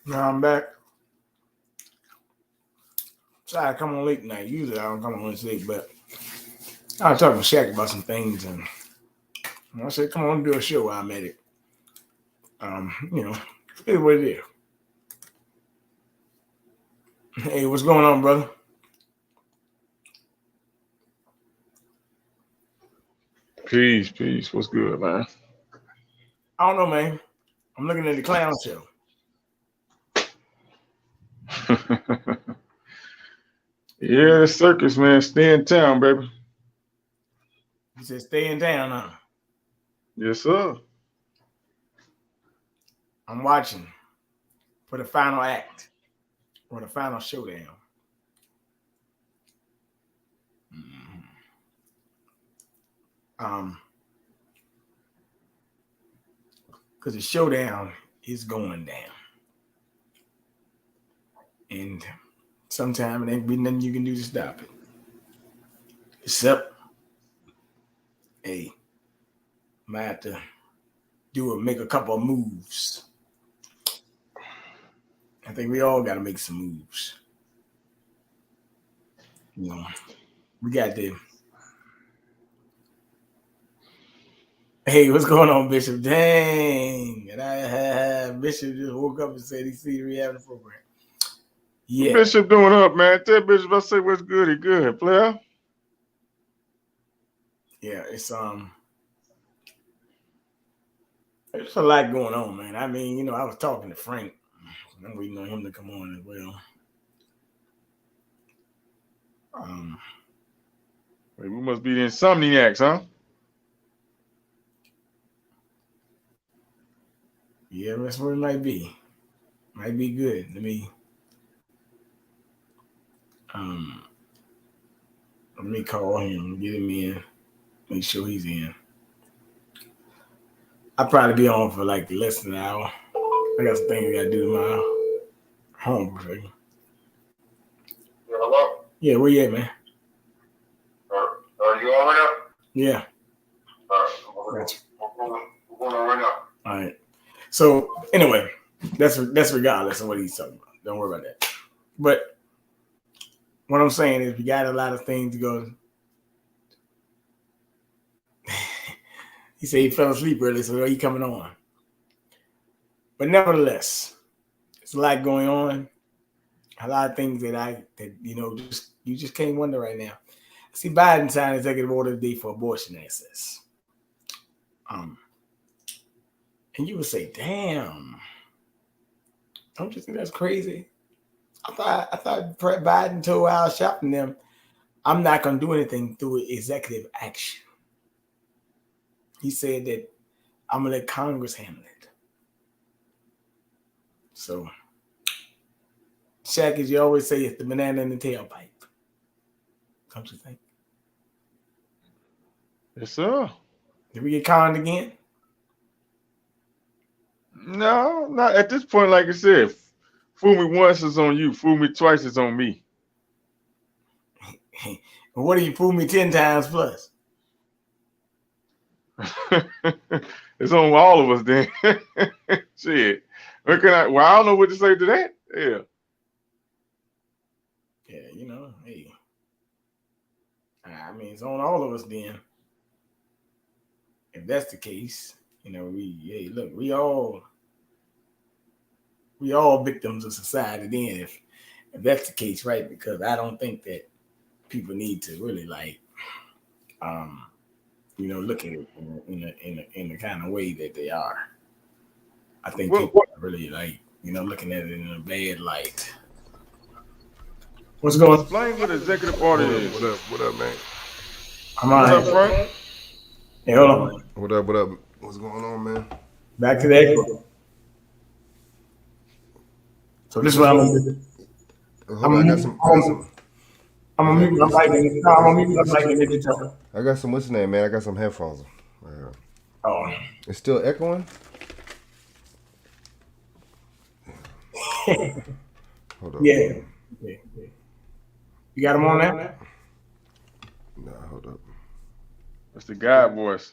Now I'm back. Sorry, I come on late tonight. Usually I don't come on late, but I was talking to Shaq about some things, and I said, "Come on, do a show while I'm at it." It's what it is. Hey, what's going on, brother? Peace, peace. What's good, man? I don't know, man. I'm looking at the clown show. Yeah, the circus, man. Stay in town, baby. He said, "Stay in town, huh?" Yes, sir. I'm watching for the final act or the final showdown. Mhm. Um, because the showdown is going down, and sometime it ain't be nothing you can do to stop it, except, hey, might have to make a couple of moves. I think we all got to make some moves. You know, we got to. Hey, what's going on, Bishop? Dang, and Bishop just woke up and said he see we having a program. What Yeah, Bishop doing up, man? Tell Bishop I say what's good. He good, player. yeah, it's a lot going on, man. I mean, I was talking to Frank. I'm waiting on him to come on as well. Um, Wait, we must be the insomniacs, huh? yeah, that's what it might be. Might be good. Um, let me call him, get him in, make sure he's in. I'll probably be on for like less than an hour. I got some things I gotta do tomorrow. Home, for you. Yeah, hello? Yeah, where you at, man? Are you on right Yeah, now? All right. gotcha. We're going on right now. All right. So anyway, that's regardless of what he's talking about. Don't worry about that. But what I'm saying is we got a lot of things to go. He said he fell asleep early, so he coming on. But nevertheless, there's a lot going on. A lot of things you just can't wonder right now. See, Biden signed executive order today for abortion access. And you would say, "Damn, don't you think that's crazy?" I thought Biden told Al Sharpton them, "I'm not going to do anything through executive action." He said that I'm going to let Congress handle it. So, Shaq, as you always say, it's the banana in the tailpipe. Don't you think? Yes, sir. Did we get conned again? No, not at this point. Like I said, fool me once is on you. Fool me twice is on me. What do you fool me 10 times plus? It's on all of us then. Shit. Well, I don't know what to say to that. Yeah. Yeah, hey. I mean, it's on all of us then. If that's the case, look, we all victims of society then if that's the case, right? Because I don't think that people need to really um, look at it in the kind of way that they are. I think What, people are really looking at it in a bad light. What's going on? explain what executive order What up? is. What up? What up, man? I'm What's on. up, Frank? Hey, hold on. What up? What up? What's going on, man? Back to that. So this is what I'm gonna do. Hold I'm on, I got gonna some. I got some. I'm What's gonna that? mute my mic and no, I'm gonna mute my mic and let you talk. I got some. What's the name, man? I got some headphones. Oh. It's still echoing. Hold up. Yeah. Yeah. You got them on now? Nah, hold up. That's the God voice.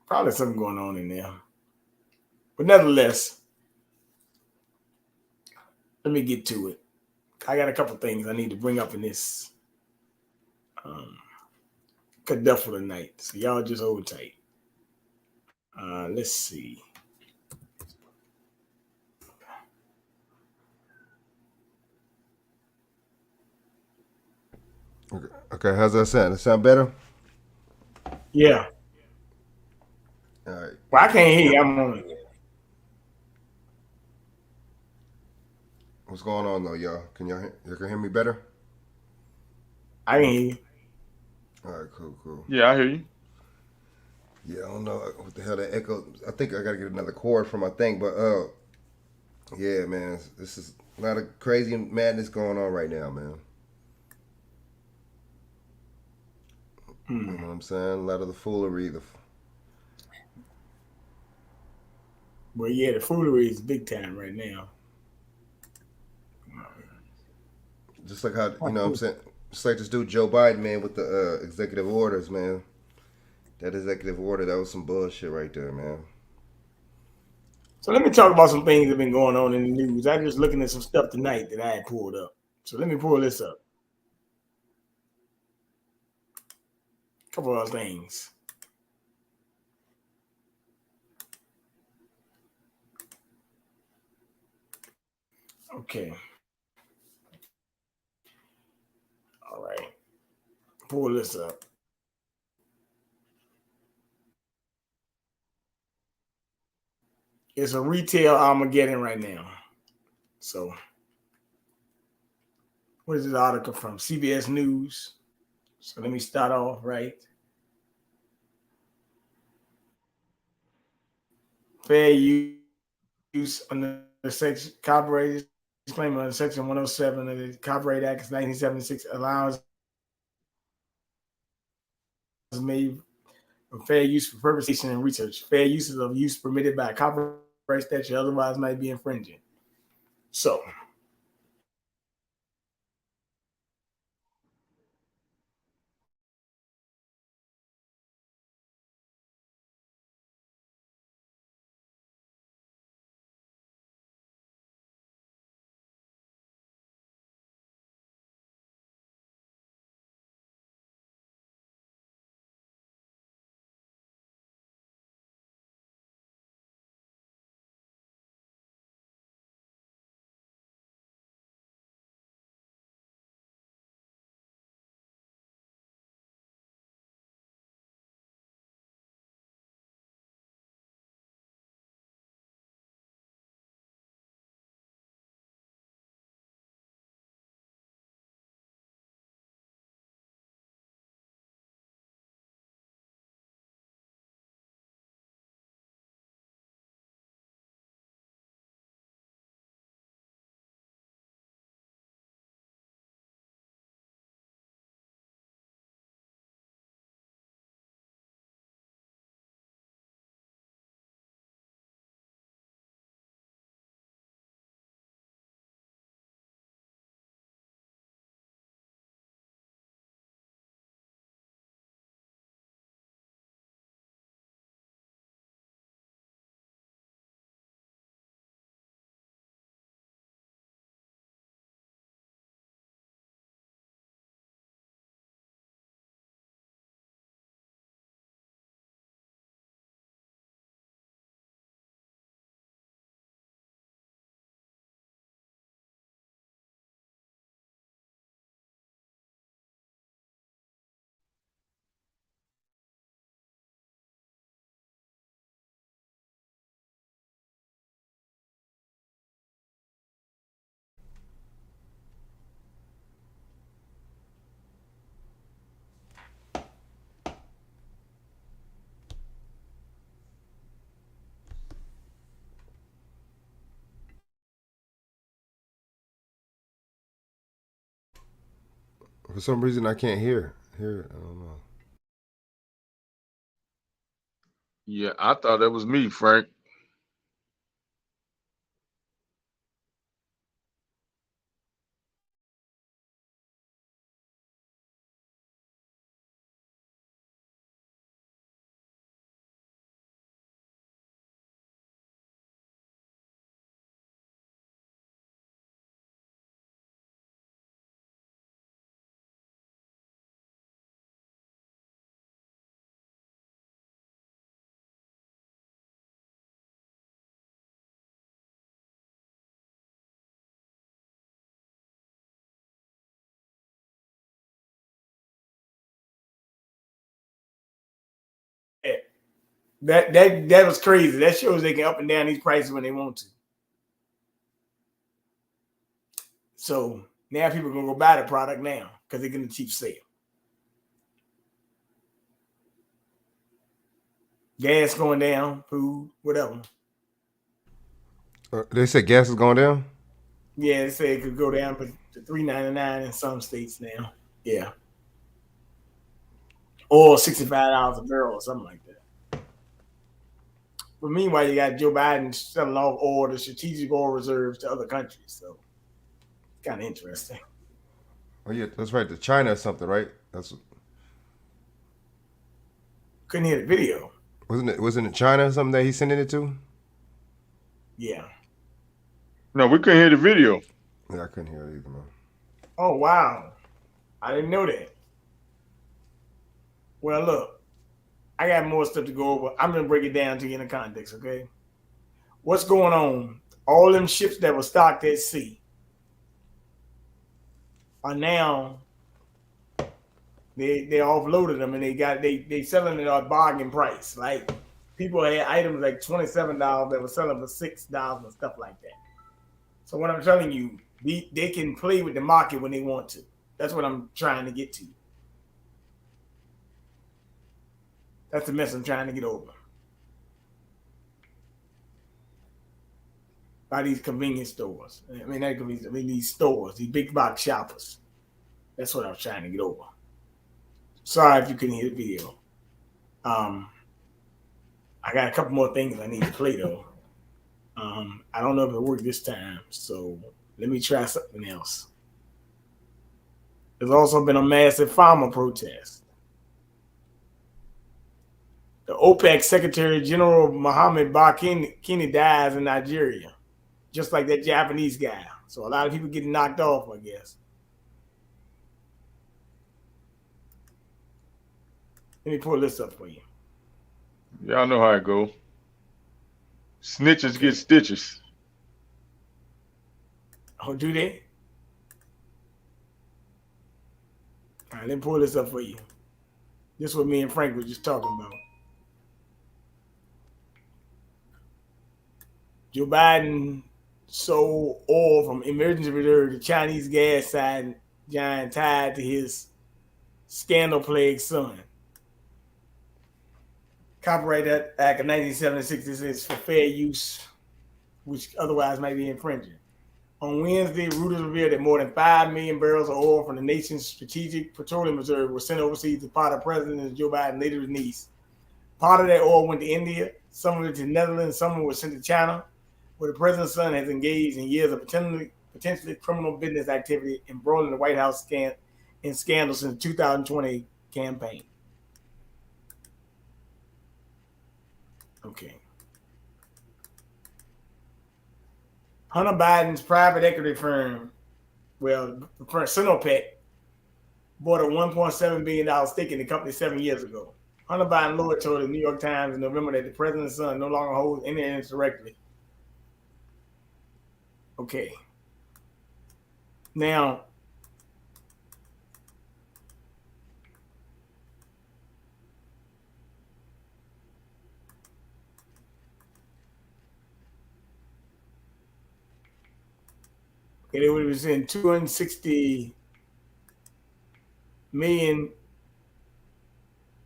Probably something going on in there. But nevertheless, let me get to it. I got a couple things I need to bring up in this caduffle tonight. So y'all just hold tight. Let's see. Okay, how's that sound? That sound better? Yeah. All right. Well, I can't hear you. I'm on it. What's going on though, y'all? You can hear me better? I can hear you. All right, cool. Yeah, I hear you. Yeah, I don't know what the hell that echo. I think I gotta get another cord for my thing, but yeah, man, this is a lot of crazy madness going on right now, man. You know what I'm saying? A lot of the foolery, Well, yeah, the foolery is big time right now. just like how you know what I'm saying. Just like this dude Joe Biden, man, with the executive orders, man. That executive order, that was some bullshit right there, man. So let me talk about some things that have been going on in the news. I just looking at some stuff tonight that I had pulled up. So let me pull this up. A couple of things. Okay. All right. Pull this up. It's a retail Armageddon right now. So, what is this article from? CBS News. So let me start off right. Fair use under the section copyright disclaimer under section 107 of the Copyright Act of 1976 allows made for fair use for purpose and research. Fair uses of use permitted by a copyright statute otherwise might be infringing. So For some reason, I can't hear it. I don't know. Yeah, I thought that was me, Frank. That was crazy. That shows they can up and down these prices when they want to. So now people are gonna go buy the product now because they're getting a cheap sale. Gas going down, food, whatever. They said gas is going down? Yeah, they say it could go down to $3.99 in some states now. Yeah. Or $65 a barrel or something like that. But meanwhile, you got Joe Biden selling off oil, the strategic oil reserves to other countries. So it's kind of interesting. Oh yeah, that's right. To China or something, right? That's Couldn't hear the video. wasn't it China or something that he's sending it to? Yeah. No, we couldn't hear the video. Yeah, I couldn't hear it either, man. Oh, wow. I didn't know that. Well, look, I got more stuff to go over. I'm going to break it down to you in the context, okay? What's going on? All them ships that were stocked at sea are now, they offloaded them and they selling it at a bargain price. Like people had items like $27 that were selling for $6 and stuff like that. So what I'm telling you, they can play with the market when they want to. That's what I'm trying to get to. That's the mess I'm trying to get over. By these convenience stores. I mean, these stores, these big box shoppers. That's what I was trying to get over. Sorry if you couldn't hear the video. I got a couple more things I need to play though. I don't know if it worked this time, so let me try something else. There's also been a massive farmer protest. The OPEC Secretary General Mohammed Barkini dies in Nigeria, just like that Japanese guy. So a lot of people getting knocked off, I guess. Let me pull this up for you. Y'all know how it go. Snitches get stitches. Oh, do they? All right, let me pull this up for you. This is what me and Frank were just talking about. Joe Biden sold oil from emergency reserve to Chinese gas giant tied to his scandal-plagued son. Copyright Act of 1976 is for fair use, which otherwise might be infringing. On Wednesday, Reuters revealed that more than 5 million barrels of oil from the nation's strategic petroleum reserve were sent overseas to part of President Joe Biden later released. Part of that oil went to India, some of it to the Netherlands, some of it was sent to China, where the president's son has engaged in years of potentially criminal business activity embroiled in the White House in scandals since the 2020 campaign. Okay. Hunter Biden's private equity firm, the firm Sinopec, bought a $1.7 billion stake in the company 7 years ago. Hunter Biden lawyer told the New York Times in November that the president's son no longer holds any interest directly. Okay. Now, it was in 260 million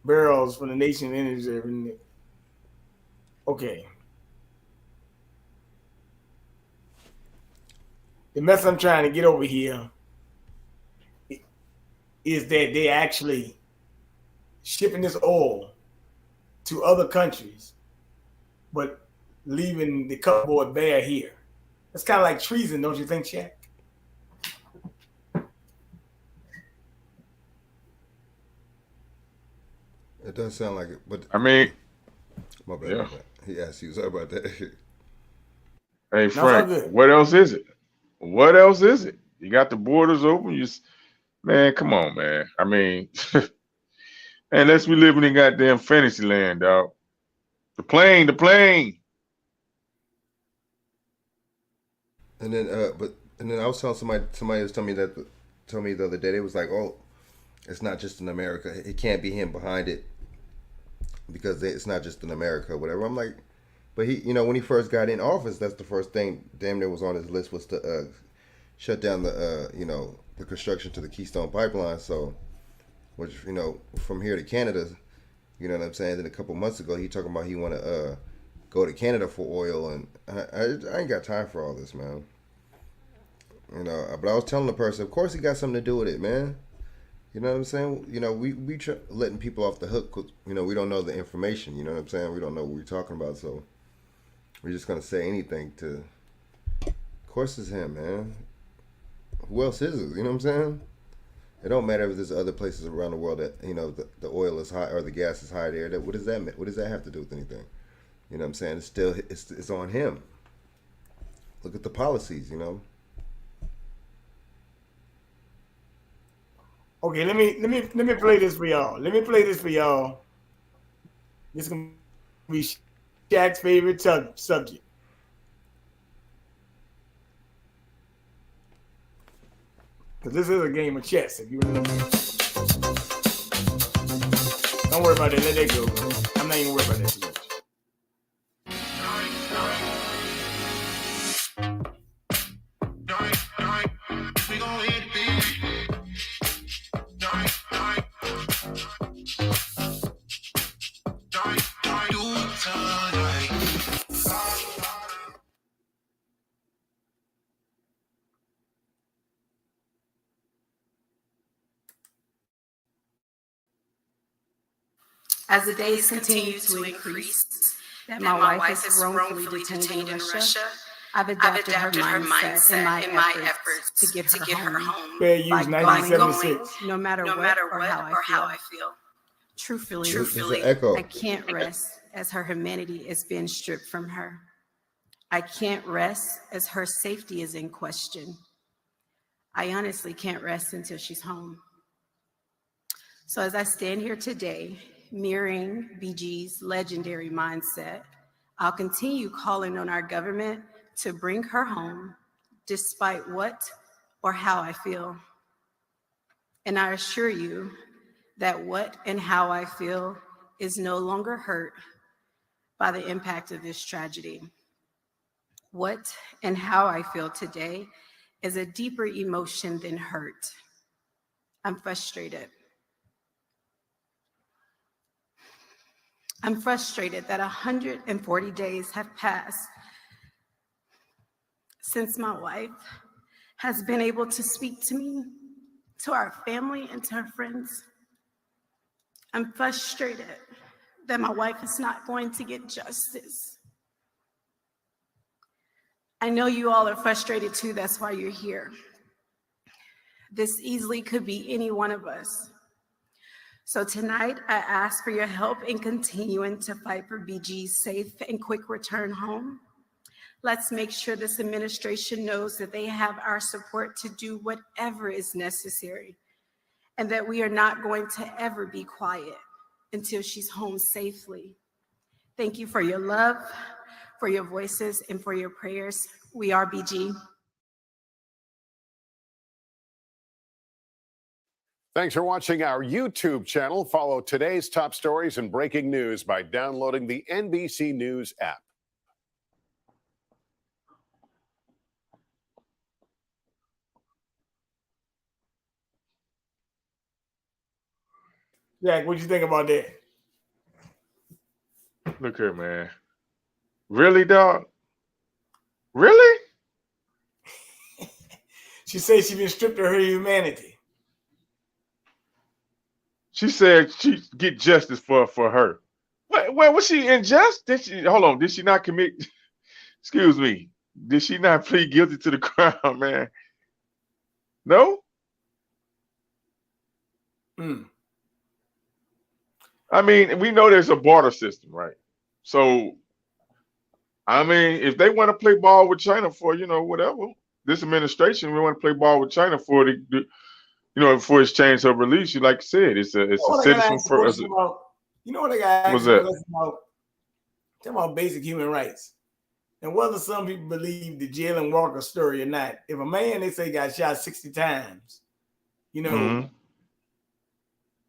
barrels from the nation's energy reserve. Okay. The mess I'm trying to get over here is that they actually shipping this oil to other countries, but leaving the cupboard bare here. It's kind of like treason, don't you think, Chak? It does sound like it, but I mean, my bad. yeah. My bad. He asked you. Sorry about that. Hey all Frank, good. what else is it? What else is it? You got the borders open. Man, come on, man. I mean, unless we living in goddamn fantasy land, dog. The plane. And then, I was telling somebody was telling me the other day, they was like, oh, it's not just in America. It can't be him behind it. because it's not just in America or whatever. I'm like, but he, when he first got in office, that's the first thing damn near was on his list was to shut down the the construction to the Keystone Pipeline. So, which from here to Canada, you know what I'm saying. Then a couple months ago, he talking about he want to go to Canada for oil, and I ain't got time for all this, man. But I was telling the person, of course he got something to do with it, man. You know what I'm saying? We letting people off the hook 'cause, we don't know the information. You know what I'm saying? We don't know what we're talking about, so we're just gonna say anything to. Of course, it's him, man. Who else is it? You know what I'm saying? It don't matter if there's other places around the world that the oil is high or the gas is high there. What does that mean? What does that have to do with anything? You know what I'm saying? It's still it's on him. Look at the policies, Okay, let me play this for y'all. This is gonna be Shaq's favorite subject. Because this is a game of chess, if you remember. Don't worry about it. Let that go. I'm not even worried about that too much. As the days continue to increase, that my wife is wrongfully detained in Russia, I've adapted her mindset in my efforts to get her home. Fair use, By 1976. going, no matter what or how I feel. Truthfully, I can't rest as her humanity is being stripped from her. I can't rest as her safety is in question. I honestly can't rest until she's home. So as I stand here today, mirroring BG's legendary mindset, I'll continue calling on our government to bring her home despite what or how I feel. And I assure you that what and how I feel is no longer hurt by the impact of this tragedy. What and how I feel today is a deeper emotion than hurt. I'm frustrated. I'm frustrated that 140 days have passed since my wife has been able to speak to me, to our family, and to her friends. I'm frustrated that my wife is not going to get justice. I know you all are frustrated too, that's why you're here. This easily could be any one of us. So tonight, I ask for your help in continuing to fight for BG's safe and quick return home. Let's make sure this administration knows that they have our support to do whatever is necessary, and that we are not going to ever be quiet until she's home safely. Thank you for your love, for your voices, and for your prayers. We are BG. Thanks for watching our YouTube channel. Follow today's top stories and breaking news by downloading the NBC News app. Jack, what you think about that? Look here, man. Really, dog? Really? She said she been stripped of her humanity. She said she get justice for her. Where was she unjust? Hold on. Did she not commit? Excuse me. Did she not plead guilty to the crime, man? No? I mean, we know there's a barter system, right? So, I mean, if they want to play ball with China for, whatever, this administration, we want to play ball with China for for it's changed her release. You like I said, it's a citizen first. You know what I got? What's that? Talking about basic human rights. And whether some people believe the Jalen Walker story or not, if a man they say got shot 60 times,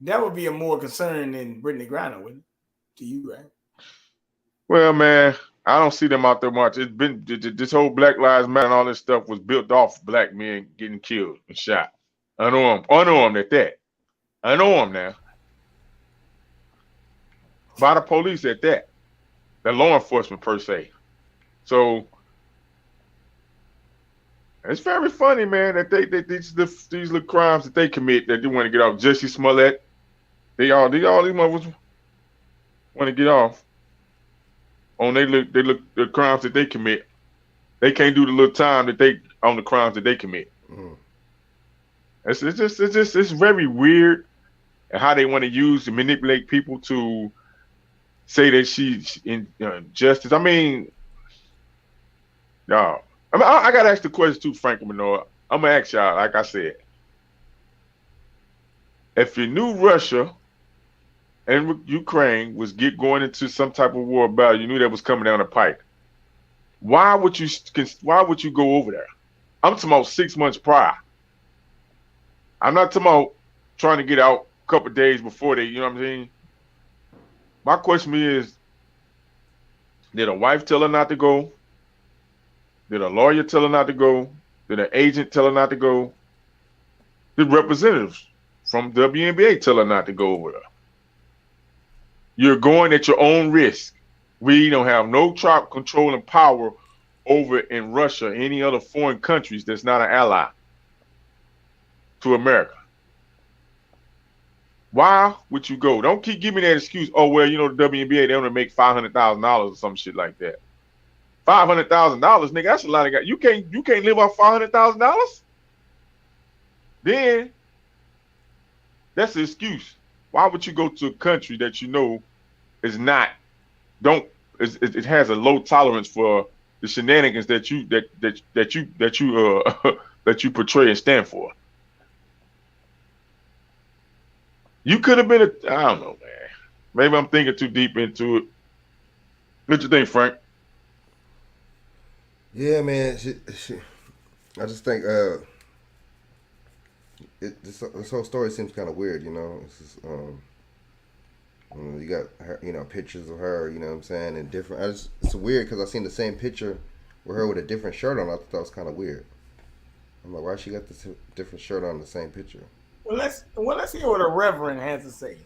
that would be a more concern than Brittany Griner, wouldn't it? to you, right? Well, man, I don't see them out there much. It's been this whole Black Lives Matter and all this stuff was built off black men getting killed and shot, unarmed at that, unarmed now by the police at that, the law enforcement per se. So it's very funny, man, that these little crimes that they commit that they want to get off. Jesse Smollett, all these mothers want to get off on they look the crimes that they commit. They can't do the little time that they on the crimes that they commit. Mm. It's just very weird, and how they want to manipulate people to say that she's in justice. I mean, no. I gotta ask the question too, Frank Manoa. I'm gonna ask y'all, like I said, if you knew Russia and Ukraine was going into some type of war battle, you knew that was coming down the pipe. Why would you go over there? I'm talking about 6 months prior. I'm not talking about trying to get out a couple of days before you know what I'm saying? My question is, did a wife tell her not to go? Did a lawyer tell her not to go? Did an agent tell her not to go? Did representatives from WNBA tell her not to go over there? You're going at your own risk. We don't have no control and power over in Russia or any other foreign countries that's not an ally to America. Why would you go? Don't keep giving me that excuse. Oh, well, you know, the WNBA, they only make $500,000 or some shit like that. $500,000, nigga, that's a lot of guys. You can't live off $500,000? Then that's the excuse. Why would you go to a country that you know is not it has a low tolerance for the shenanigans that you that you portray and stand for? You could have been I don't know, man. Maybe I'm thinking too deep into it. What you think, Frank? Yeah, man. I just think this whole story seems kind of weird, you know. It's just, you got her, you know, pictures of her, you know what I'm saying, and different. It's weird because I seen the same picture with her with a different shirt on. I thought that was kind of weird. I'm like, why she got this different shirt on the same picture? Well, let's hear what a reverend has to say.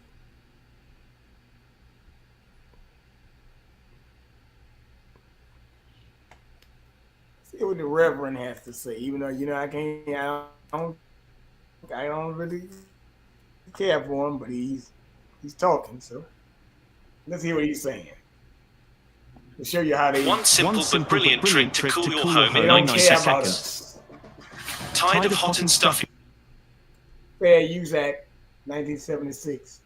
See what the reverend has to say. Even though I don't really care for him, but he's talking. So let's hear what he's saying. To show you how they One simple but brilliant trick to cool your home in 90 seconds. Tired of hot and stuffy? Fair Use Act, 1976.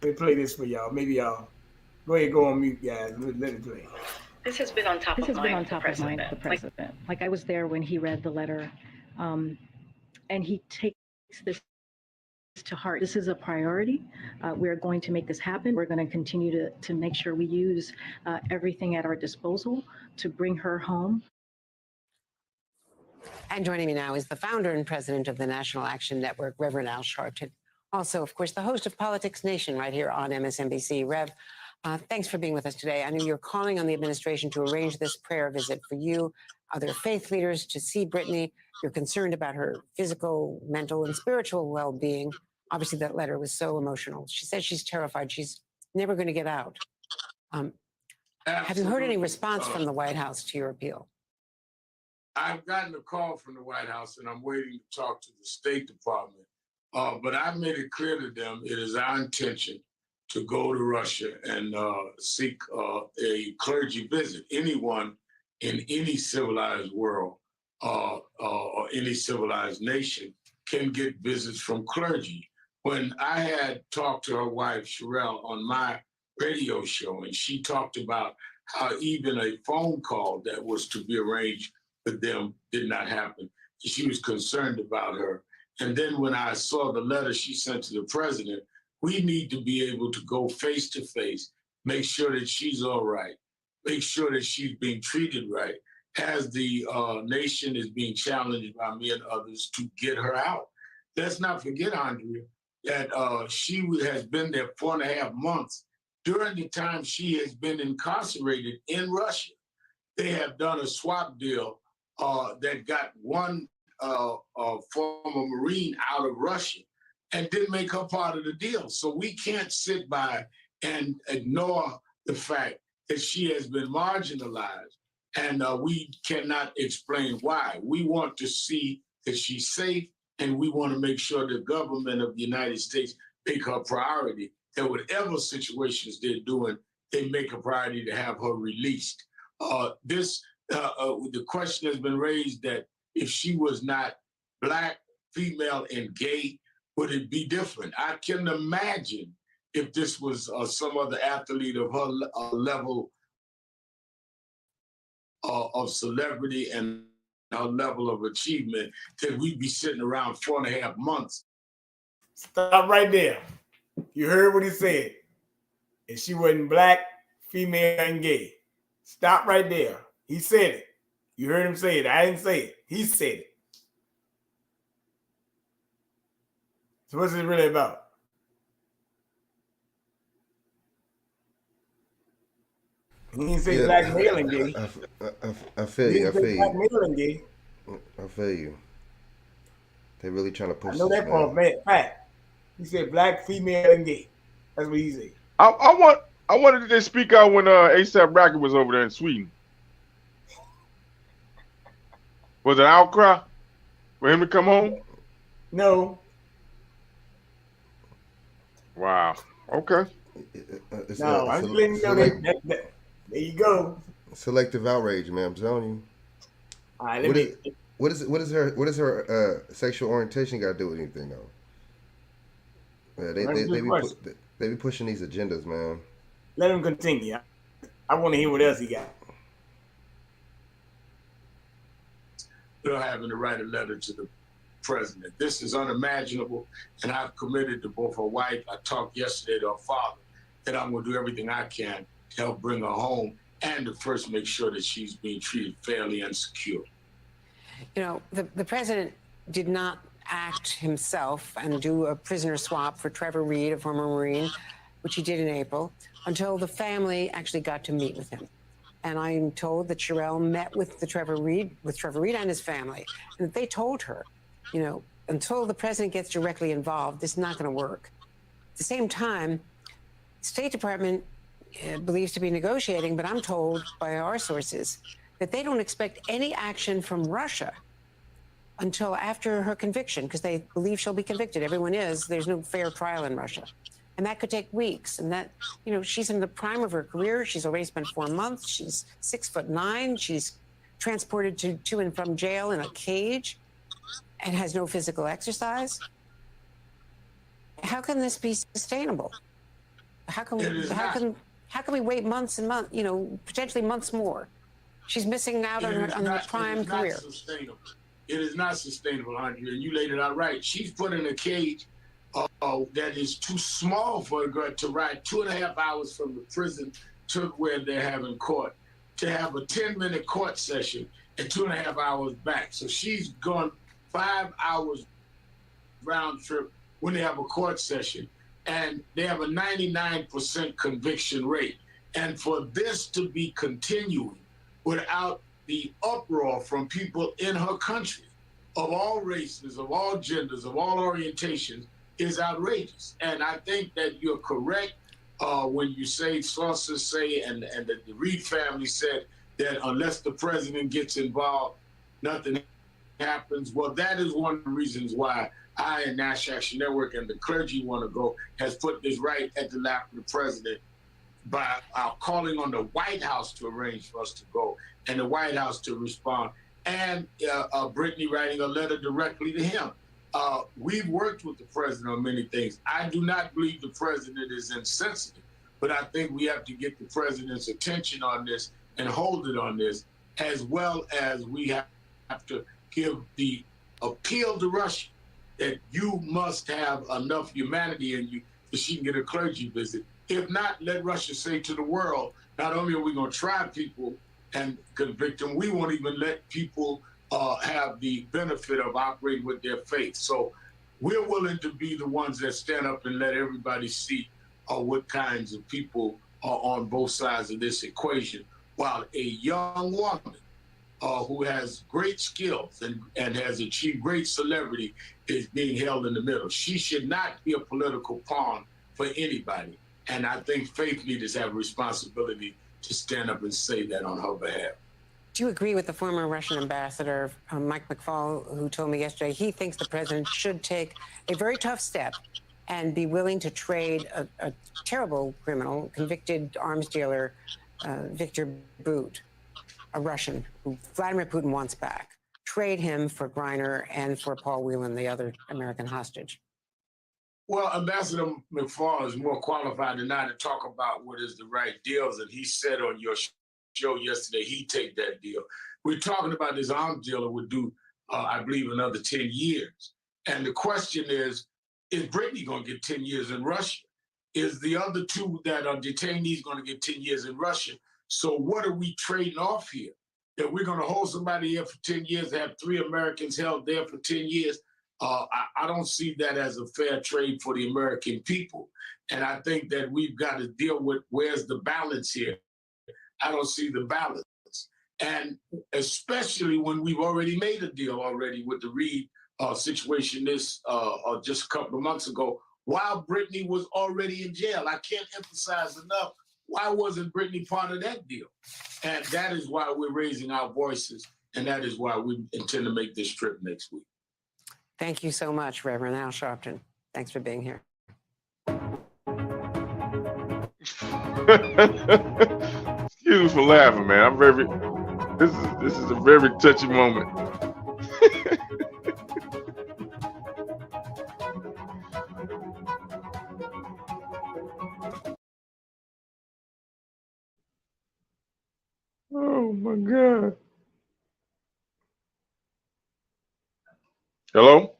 Let me play this for y'all. Maybe y'all go ahead, go on mute, guys. Let it play. This has been on top of mind for the president. Like I was there when he read the letter, and he takes this to heart. This is a priority. We're going to make this happen. We're going to continue to make sure we use everything at our disposal to bring her home. And joining me now is the founder and president of the National Action Network, Reverend Al Sharpton. Also, of course, the host of Politics Nation right here on MSNBC. Rev, thanks for being with us today. I know you're calling on the administration to arrange this prayer visit for you, other faith leaders, to see Brittany. You're concerned about her physical, mental, and spiritual well-being. Obviously, that letter was so emotional. She says she's terrified. She's never going to get out. Have you heard any response from the White House to your appeal? I've gotten a call from the White House, and I'm waiting to talk to the State Department. But I've made it clear to them it is our intention to go to Russia and seek a clergy visit. Anyone in any civilized world or any civilized nation can get visits from clergy. When I had talked to her wife, Sherelle, on my radio show, and she talked about how even a phone call that was to be arranged with them did not happen. She was concerned about her. And then when I saw the letter she sent to the president, we need to be able to go face to face, make sure that she's all right, make sure that she's being treated right, as the nation is being challenged by me and others to get her out. Let's not forget, Andrea, that she has been there 4.5 months. During the time she has been incarcerated in Russia, they have done a swap deal that got one former Marine out of Russia and didn't make her part of the deal. So we can't sit by and ignore the fact that she has been marginalized, and we cannot explain why. We want to see that she's safe, and we want to make sure the government of the United States make her priority, that whatever situations they're doing, they make a priority to have her released. The question has been raised that if she was not Black, female, and gay, would it be different? I can imagine if this was some other athlete of her level of celebrity and her level of achievement, that we'd be sitting around 4.5 months. Stop right there. You heard what he said. If she wasn't Black, female, and gay. Stop right there. He said it. You heard him say it. I didn't say it. He said it. So what's it really about? He didn't say Black, male, and gay. I feel you. I feel you. Black, male, and gay. I feel you. They really trying to push. I know that for a fact. He said Black, female, and gay. That's what he said. I wanted to speak out when ASAP Rocky was over there in Sweden. Was it an outcry for him to come home? No. Wow. Okay. No, I'm letting you know that. There you go. Selective outrage, man. I'm telling you. All right, what is her sexual orientation got to do with anything though? Yeah, they be pushing these agendas, man. Let him continue. I want to hear what else he got. They're having to write a letter to the president. This is unimaginable, and I've committed to both her wife. I talked yesterday to her father that I'm going to do everything I can to help bring her home and to first make sure that she's being treated fairly and secure. You know, the president did not act himself and do a prisoner swap for Trevor Reed, a former Marine, which he did in April, until the family actually got to meet with him. And I'm told that Sherelle met with Trevor Reed and his family, and that they told her, you know, until the president gets directly involved, this is not going to work. At the same time, the State Department believes to be negotiating, but I'm told by our sources that they don't expect any action from Russia until after her conviction, because they believe she'll be convicted. Everyone is. There's no fair trial in Russia. And that could take weeks. And that, you know, she's in the prime of her career. She's already spent 4 months. She's 6'9". She's transported to and from jail in a cage and has no physical exercise. How can this be sustainable? How can we wait months and months, you know, potentially months more? She's missing out on her prime career. It is not sustainable, Andrea, and you laid it out right. She's put in a cage that is too small for her to ride 2.5 hours from the prison to where they're having court, to have a 10-minute court session and 2.5 hours back. So she's gone 5 hours round trip when they have a court session, and they have a 99% conviction rate. And for this to be continuing without the uproar from people in her country of all races, of all genders, of all orientations is outrageous. And I think that you're correct when you say, sources say, and the Reed family said that unless the president gets involved, nothing happens. Well, that is one of the reasons why I and National Action Network and the clergy want to go, has put this right at the lap of the president by calling on the White House to arrange for us to go and the White House to respond, and Brittany writing a letter directly to him. We've worked with the president on many things. I do not believe the president is insensitive, but I think we have to get the president's attention on this and hold it on this, as well as we have to give the appeal to Russia that you must have enough humanity in you that she can get a clergy visit. If not, let Russia say to the world, not only are we going to try people and convict them, we won't even let people have the benefit of operating with their faith. So we're willing to be the ones that stand up and let everybody see what kinds of people are on both sides of this equation, while a young woman who has great skills and has achieved great celebrity is being held in the middle. She should not be a political pawn for anybody. And I think faith leaders have a responsibility to stand up and say that on her behalf. Do you agree with the former Russian ambassador, Mike McFaul, who told me yesterday he thinks the president should take a very tough step and be willing to trade a terrible criminal, convicted arms dealer, Victor Bout, a Russian who Vladimir Putin wants back, trade him for Griner and for Paul Whelan, the other American hostage? Well, Ambassador McFaul is more qualified than I to talk about what is the right deals. And he said on your show yesterday, he'd take that deal. We're talking about this arms dealer would do, I believe, another 10 years. And the question is Brittany going to get 10 years in Russia? Is the other two that are detainees going to get 10 years in Russia? So what are we trading off here? That we're going to hold somebody here for 10 years, have 3 Americans held there for 10 years? I don't see that as a fair trade for the American people. And I think that we've got to deal with where's the balance here. I don't see the balance. And especially when we've already made a deal already with the Reed situation just a couple of months ago, while Brittany was already in jail. I can't emphasize enough, why wasn't Brittany part of that deal? And that is why we're raising our voices, and that is why we intend to make this trip next week. Thank you so much, Reverend Al Sharpton. Thanks for being here. Excuse me for laughing, man. This is a very touchy moment. Oh my God. Hello?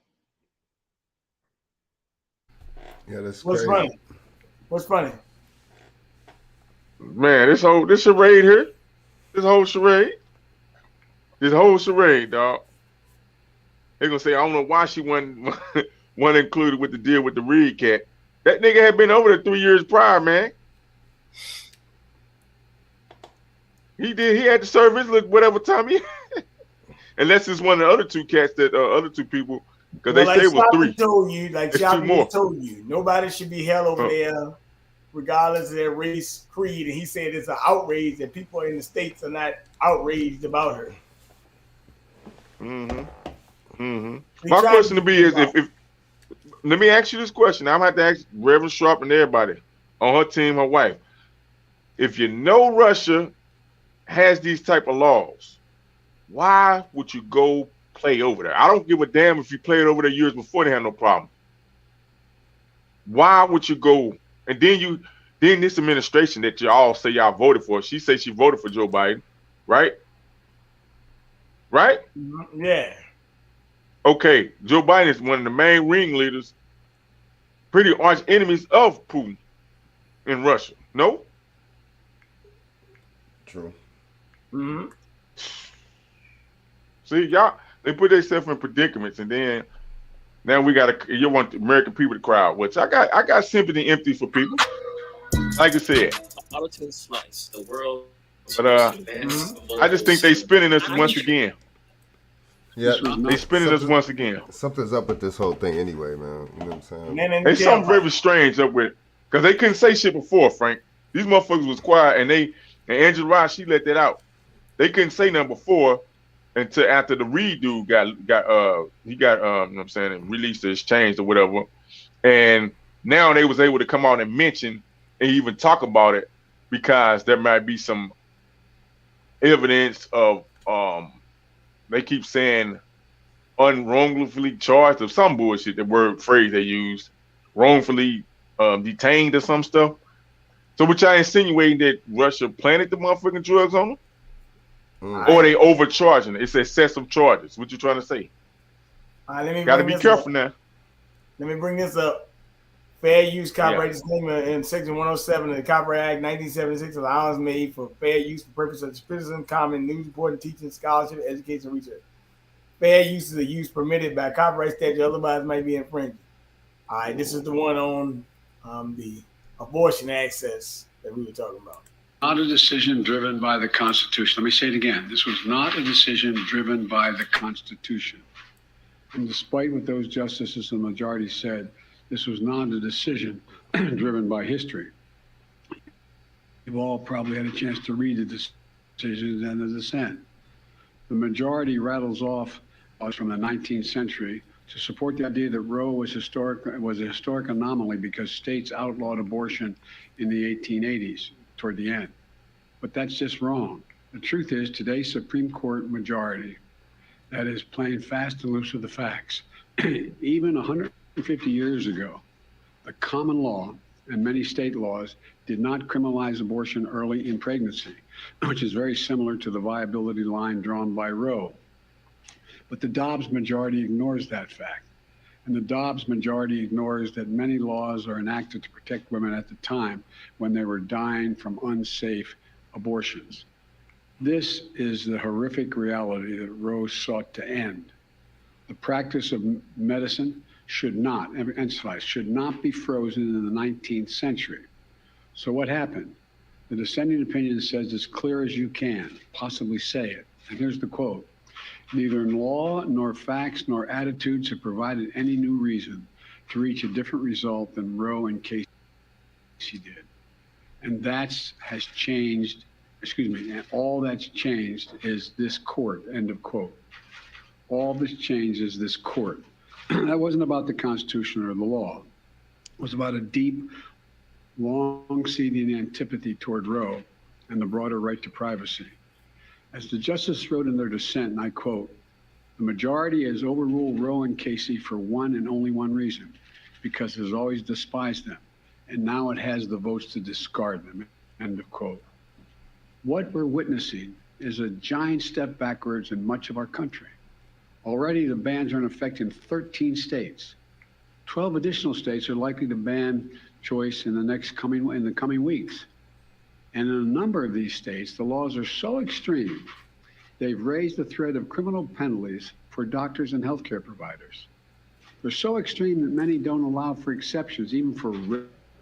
Yeah, that's What's crazy. funny? What's funny? Man, this charade here, this whole charade, dog. They're gonna say, I don't know why she wasn't included with the deal with the Reed cat. That nigga had been over there 3 years prior, man. He had to serve his whatever time he unless it's one of the other two cats that other two people, because they say it was 3. Told you, like Shopton told you, nobody should be held over there, regardless of their race, creed. And he said it's an outrage that people in the States are not outraged about her. My question to be is, if let me ask you this question. I'm gonna have to ask Reverend Sharp and everybody on her team, her wife. If you know Russia has these type of laws, why would you go play over there? I don't give a damn if you played over there years before, they had no problem. Why would you go? And then this administration that y'all say y'all voted for, she says she voted for Joe Biden, right? Right? Yeah. Okay, Joe Biden is one of the main ringleaders, pretty arch enemies of Putin in Russia. No? True. See, y'all, they put themselves in predicaments, and then now you want the American people to cry out, which I got sympathy and empathy for people. Like I said. Slice, the world. But I just think they spinning us once again. Yeah, they spinning us once again. Something's up with this whole thing anyway, man. You know what I'm saying? There's something very strange up with, because they couldn't say shit before, Frank. These motherfuckers was quiet, and Angela Rye, she let that out. They couldn't say nothing before until after the Reed dude got you know what I'm saying, and released his change or whatever. And now they was able to come out and mention and even talk about it, because there might be some evidence of they keep saying unwrongfully charged of some bullshit, the phrase they used, wrongfully detained or some stuff. So which I insinuating that Russia planted the motherfucking drugs on them? Or they overcharging it? It's excessive charges. What you trying to say? Got to be careful now. Let me bring this up. Fair use copyright disclaimer in Section 107 of the Copyright Act 1976 allows made for fair use for purposes of criticism, comment, news reporting, teaching, scholarship, education, research. fair use is a use permitted by copyright statute, otherwise might be infringed. All right, this is the one on the abortion access that we were talking about. Not a decision driven by the Constitution. Let me say it again. This was not a decision driven by the Constitution. And despite what those justices in the majority said, this was not a decision driven by history. You've all probably had a chance to read the decisions and the dissent. The majority rattles off from the 19th century to support the idea that Roe was a historic anomaly because states outlawed abortion in the 1880s toward the end. But that's just wrong. The truth is, today's Supreme Court majority that is playing fast and loose with the facts. Even 150 years ago, the common law and many state laws did not criminalize abortion early in pregnancy, which is very similar to the viability line drawn by Roe. But the Dobbs majority ignores that fact. And the Dobbs majority ignores that many laws are enacted to protect women at the time when they were dying from unsafe abortions. This is the horrific reality that Roe sought to end. The practice of medicine should not be frozen in the 19th century. So what happened? The dissenting opinion says as clear as you can possibly say it. And here's the quote. Neither law nor facts nor attitudes have provided any new reason to reach a different result than Roe and Casey did. And has changed, and all that's changed is this court, end of quote. All that's changed is this court. That wasn't about the Constitution or the law. It was about a deep, long-seating antipathy toward Roe and the broader right to privacy. As the justice wrote in their dissent, and I quote, the majority has overruled Roe and Casey for one and only one reason, because it has always despised them, and now it has the votes to discard them, end of quote. What we're witnessing is a giant step backwards in much of our country. Already the bans are in effect in 13 states. 12 additional states are likely to ban choice in the coming weeks. And in a number of these states, the laws are so extreme, they've raised the threat of criminal penalties for doctors and healthcare providers. They're so extreme that many don't allow for exceptions, even for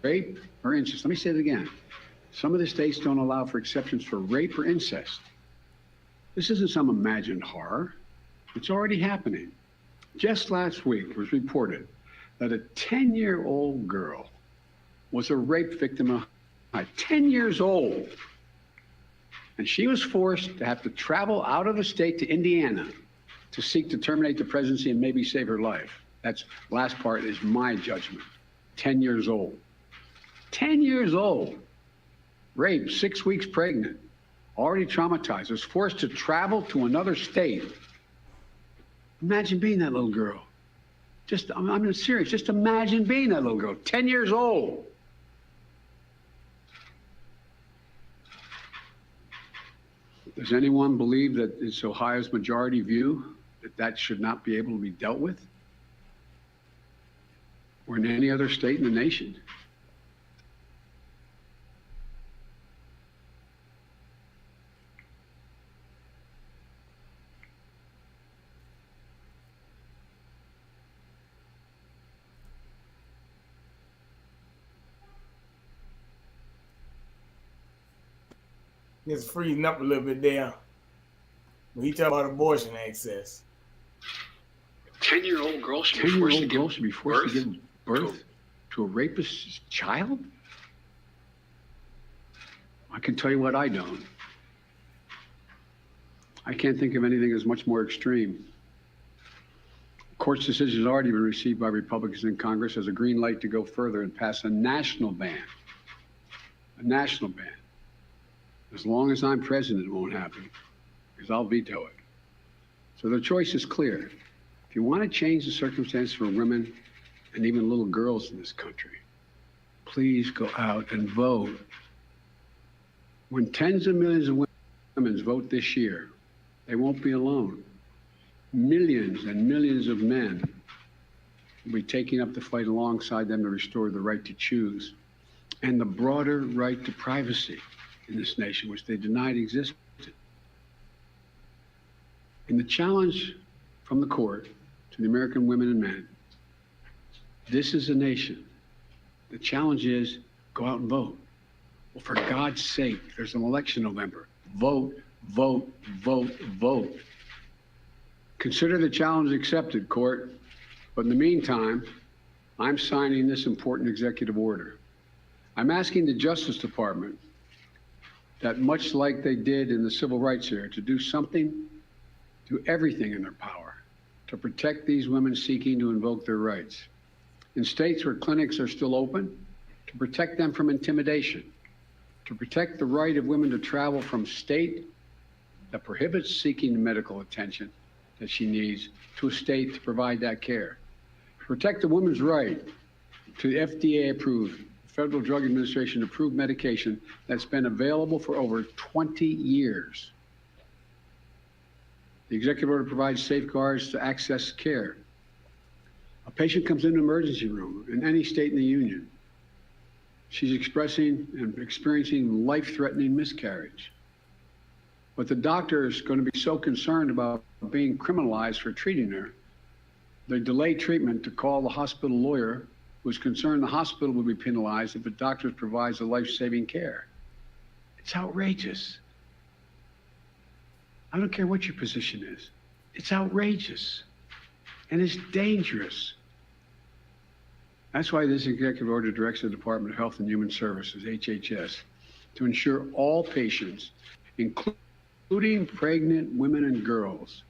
rape or incest. Let me say it again. Some of the states don't allow for exceptions for rape or incest. This isn't some imagined horror. It's already happening. Just last week it was reported that a 10-year-old girl was a rape victim 10 years old. And she was forced to have to travel out of the state to Indiana to seek to terminate the presidency and maybe save her life. That's last part is my judgment. 10 years old. 10 years old. Raped, 6 weeks pregnant, already traumatized, was forced to travel to another state. Imagine being that little girl. I'm serious, just imagine being that little girl, 10 years old. Does anyone believe that it's Ohio's majority view that should not be able to be dealt with? Or in any other state in the nation? It's freezing up a little bit there. When he talk about abortion access. 10-year-old girl should be forced to give birth to a rapist child? I can tell you what I don't. I can't think of anything that's much more extreme. The court's decision has already been received by Republicans in Congress as a green light to go further and pass a national ban. A national ban. As long as I'm president, it won't happen, because I'll veto it. So the choice is clear. If you want to change the circumstances for women and even little girls in this country, please go out and vote. When tens of millions of women vote this year, they won't be alone. Millions and millions of men will be taking up the fight alongside them to restore the right to choose and the broader right to privacy in this nation, which they denied existed. And the challenge from the court to the American women and men. This is a nation. The challenge is go out and vote. Well, for God's sake, there's an election in November. Vote, vote, vote, vote. Consider the challenge accepted, court. But in the meantime, I'm signing this important executive order. I'm asking the Justice Department that, much like they did in the civil rights era, to do something, do everything in their power to protect these women seeking to invoke their rights. In states where clinics are still open, to protect them from intimidation, to protect the right of women to travel from state that prohibits seeking the medical attention that she needs to a state to provide that care. Protect the woman's right to FDA-approved, Federal Drug Administration-approved medication that's been available for over 20 years. The executive order provides safeguards to access care. A patient comes into an emergency room in any state in the union. She's expressing and experiencing life-threatening miscarriage. But the doctor is going to be so concerned about being criminalized for treating her, they delay treatment to call the hospital lawyer, who's concerned the hospital will be penalized if the doctor provides the life-saving care. It's outrageous. I don't care what your position is. It's outrageous. And it's dangerous. That's why this executive order directs the Department of Health and Human Services, HHS, to ensure all patients, including pregnant women and girls,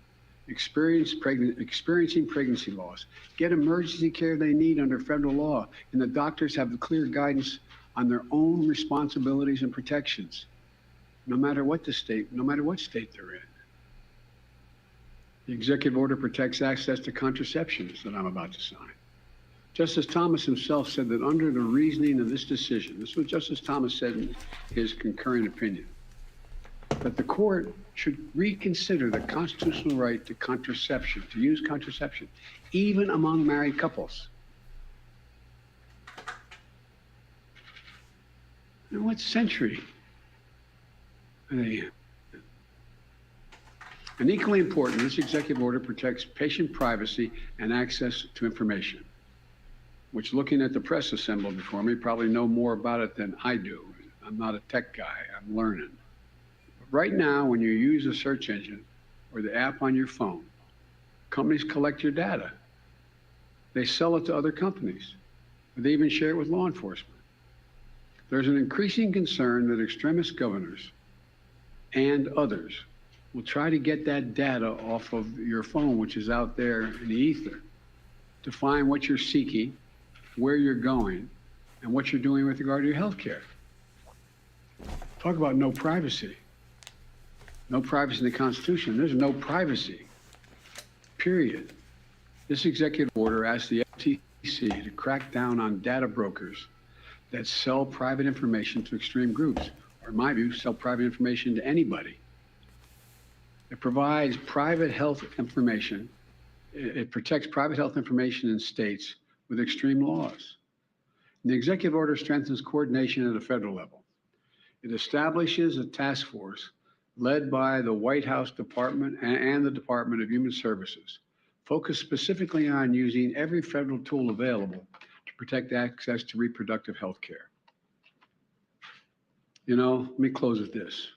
experiencing pregnancy loss, get emergency care they need under federal law, and the doctors have the clear guidance on their own responsibilities and protections, no matter what state they're in. The executive order protects access to contraceptions that I'm about to sign. Justice Thomas himself said that under the reasoning of this decision, this is what Justice Thomas said in his concurring opinion, that the court should reconsider the constitutional right to contraception, to use contraception, even among married couples. In what century are they in? And equally important, this executive order protects patient privacy and access to information, which, looking at the press assembled before me, probably know more about it than I do. I'm not a tech guy, I'm learning. But right now, when you use a search engine or the app on your phone, companies collect your data. They sell it to other companies, or they even share it with law enforcement. There's an increasing concern that extremist governors and others will try to get that data off of your phone, which is out there in the ether, to find what you're seeking, where you're going, and what you're doing with regard to your health care. Talk about no privacy. No privacy in the Constitution. There's no privacy, period. This executive order asks the FTC to crack down on data brokers that sell private information to extreme groups, or in my view, sell private information to anybody. It provides private health information. It protects private health information in states with extreme laws. And the executive order strengthens coordination at a federal level. It establishes a task force led by the White House Department and the Department of Human Services, focused specifically on using every federal tool available to protect access to reproductive health care. You know, let me close with this.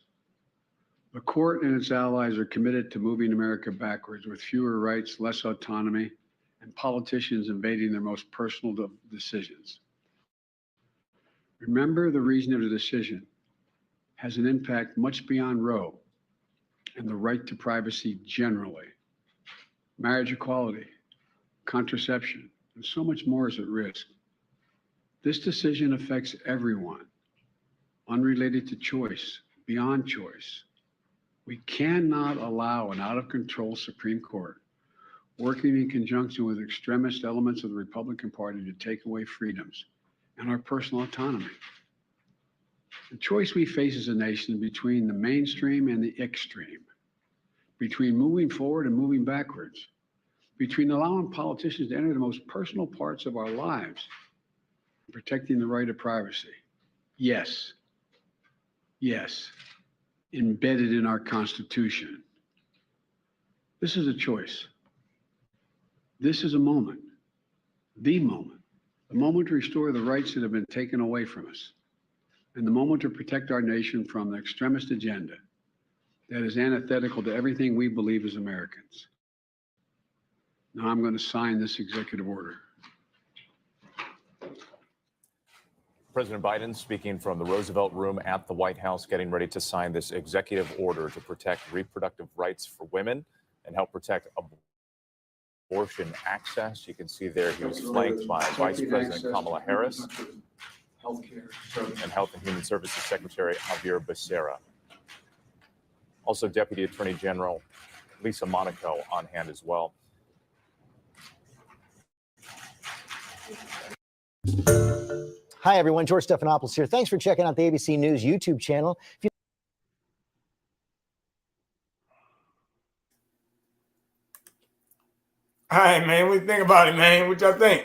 The court and its allies are committed to moving America backwards with fewer rights, less autonomy, and politicians invading their most personal decisions. Remember, the reason of the decision has an impact much beyond Roe and the right to privacy generally. Marriage equality, contraception, and so much more is at risk. This decision affects everyone, unrelated to choice, beyond choice. We cannot allow an out-of-control Supreme Court working in conjunction with extremist elements of the Republican Party to take away freedoms and our personal autonomy. The choice we face as a nation between the mainstream and the extreme, between moving forward and moving backwards, between allowing politicians to enter the most personal parts of our lives and protecting the right of privacy. Yes, embedded in our Constitution. This is a choice. This is a moment, the moment to restore the rights that have been taken away from us, and the moment to protect our nation from the extremist agenda that is antithetical to everything we believe as Americans. Now I'm going to sign this executive order. President Biden speaking from the Roosevelt Room at the White House, getting ready to sign this executive order to protect reproductive rights for women and help protect abortion access. You can see there he was flanked by Vice President Kamala Harris and Health and Human Services Secretary Javier Becerra. Also, Deputy Attorney General Lisa Monaco on hand as well. Hi, everyone. George Stephanopoulos here. Thanks for checking out the ABC News YouTube channel. All right, man. What do you think about it, man? What y'all think?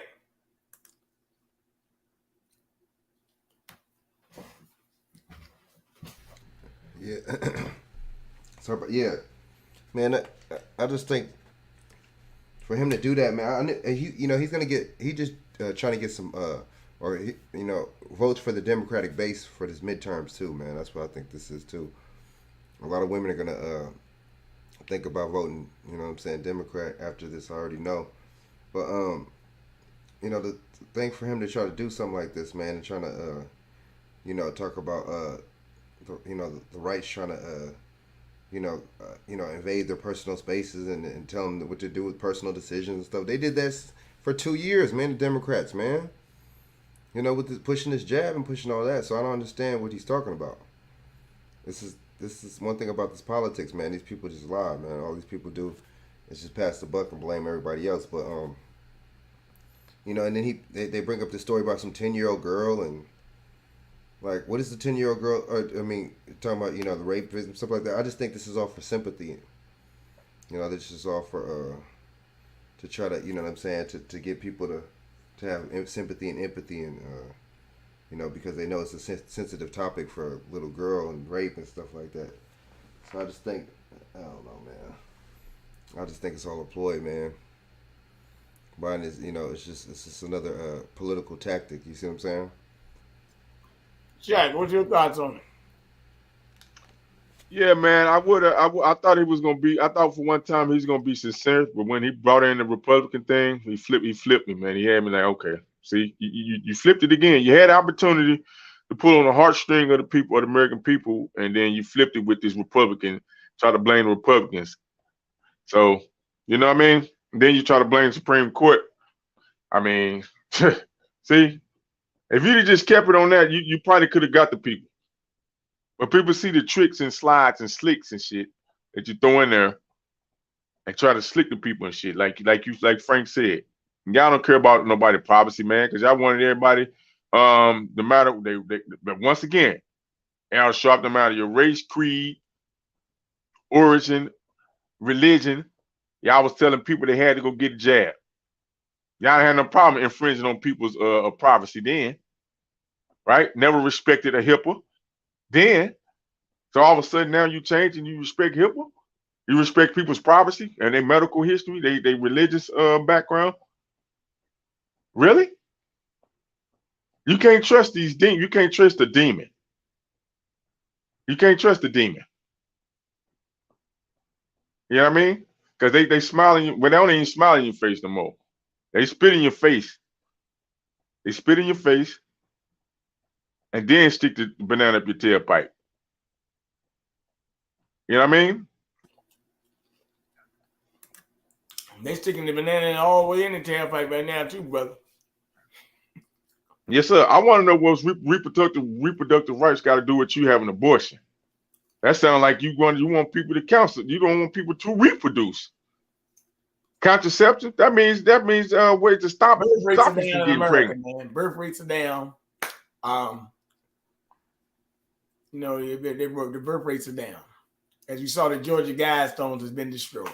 Yeah. So, yeah, man, I just think for him to do that, man, he's gonna get. He just trying to get some votes for the Democratic base for this midterms too, man. That's what I think this is too. A lot of women are gonna think about voting, you know what I'm saying, Democrat after this. I already know, but the thing for him to try to do something like this, man, and trying to talk about the rights trying to invade their personal spaces and tell them what to do with personal decisions and stuff. They did this for 2 years, man. The Democrats, man. With pushing this jab and pushing all that. So I don't understand what he's talking about. This is one thing about this politics, man. These people just lie, man. All these people do is just pass the buck and blame everybody else. But and then they bring up this story about some 10-year-old girl and like, what is the 10-year-old girl? Talking about the rape and stuff like that. I just think this is all for sympathy. This is all for to try to what I'm saying, to get people to have sympathy and empathy and because they know it's a sensitive topic for a little girl and rape and stuff like that. So I just think, I don't know, man. I just think it's all a ploy, man. Biden is, it's just another political tactic. You see what I'm saying? Chak, what's your thoughts on it? Yeah, man, I thought he was gonna be. I thought for one time he's gonna be sincere, but when he brought in the Republican thing, he flipped me, man. He had me like, okay, see, you flipped it again. You had the opportunity to pull on the heartstring of the people, of the American people, and then you flipped it with this Republican. Try to blame the Republicans. So you know what I mean. And then you try to blame the Supreme Court. I mean, see, if you'd have just kept it on that, you probably could have got the people. But people see the tricks and slides and slicks and shit that you throw in there and try to slick the people and shit, like Frank said. Y'all don't care about nobody's privacy, man, because y'all wanted everybody, no matter but once again, Al Sharp, no matter your race, creed, origin, religion, y'all was telling people they had to go get a jab. Y'all had no problem infringing on people's privacy then, right? Never respected a HIPAA. Then, so all of a sudden now you change and you respect HIPAA, you respect people's privacy and their medical history, they religious background. Really? You can't trust these demons. You can't trust the demon. You can't trust the demon. You know what I mean? Because they smile in you, but they don't even smile in your face no more. They spit in your face. They spit in your face and then stick the banana up your tailpipe. You know what I mean? They sticking the banana all the way in the tailpipe right now too, brother. Yes, sir. I want to know what's reproductive rights got to do with you having an abortion. That sounds like you want people to counsel. You don't want people to reproduce. Contraception. That means ways to stop Birth rates are you down from in getting America, pregnant. man. Birth rates are down. The birth rates are down. As you saw, the Georgia Guidestones has been destroyed.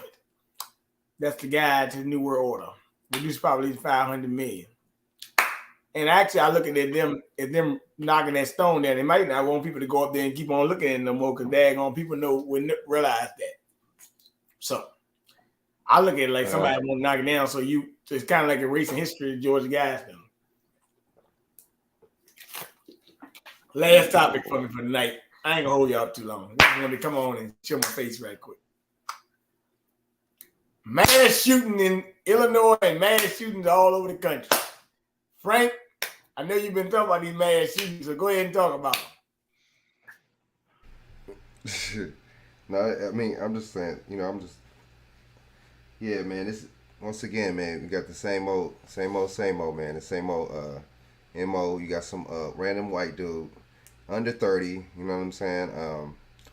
That's the guide to the New World Order. Reduced probably 500 million. And actually, I look at them knocking that stone down. They might not want people to go up there and keep on looking at them no more because daggone people wouldn't realize that. So I look at it like somebody won't knock it down. So it's kind of like erasing history of Georgia guys. Last topic for me for the night. I ain't gonna hold y'all too long. I just want to come on and show my face right quick. Mass shooting in Illinois and mass shootings all over the country. Frank, I know you've been talking about these mass shootings, so go ahead and talk about them. No, I mean, I'm just saying, yeah, man, this, once again, man, we got the same old, man, the same old MO. You got some random white dude, under 30, you know what I'm saying?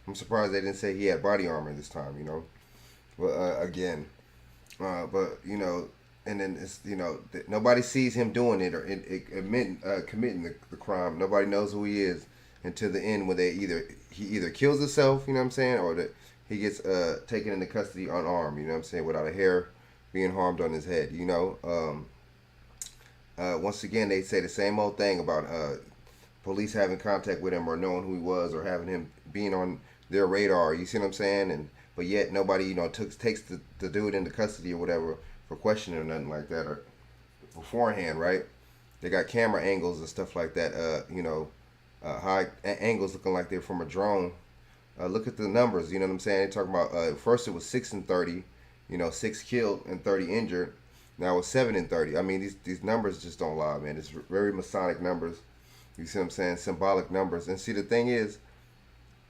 I'm surprised they didn't say he had body armor this time, But, again, but, and then it's, nobody sees him doing it or committing the crime. Nobody knows who he is until the end when he either kills himself, you know what I'm saying, or that he gets taken into custody unarmed, you know what I'm saying, without a hair being harmed on his head, Once again, they say the same old thing about police having contact with him or knowing who he was or having him being on their radar, you see what I'm saying? But yet nobody, takes the dude into custody or whatever for questioning or nothing like that or beforehand, right? They got camera angles and stuff like that, high angles looking like they're from a drone. Look at the numbers, you know what I'm saying? They're talking about, first it was 6 and 30, 6 killed and 30 injured. Now it's 7 and 30. I mean, these numbers just don't lie, man. It's very Masonic numbers. You see what I'm saying? Symbolic numbers. And see, the thing is,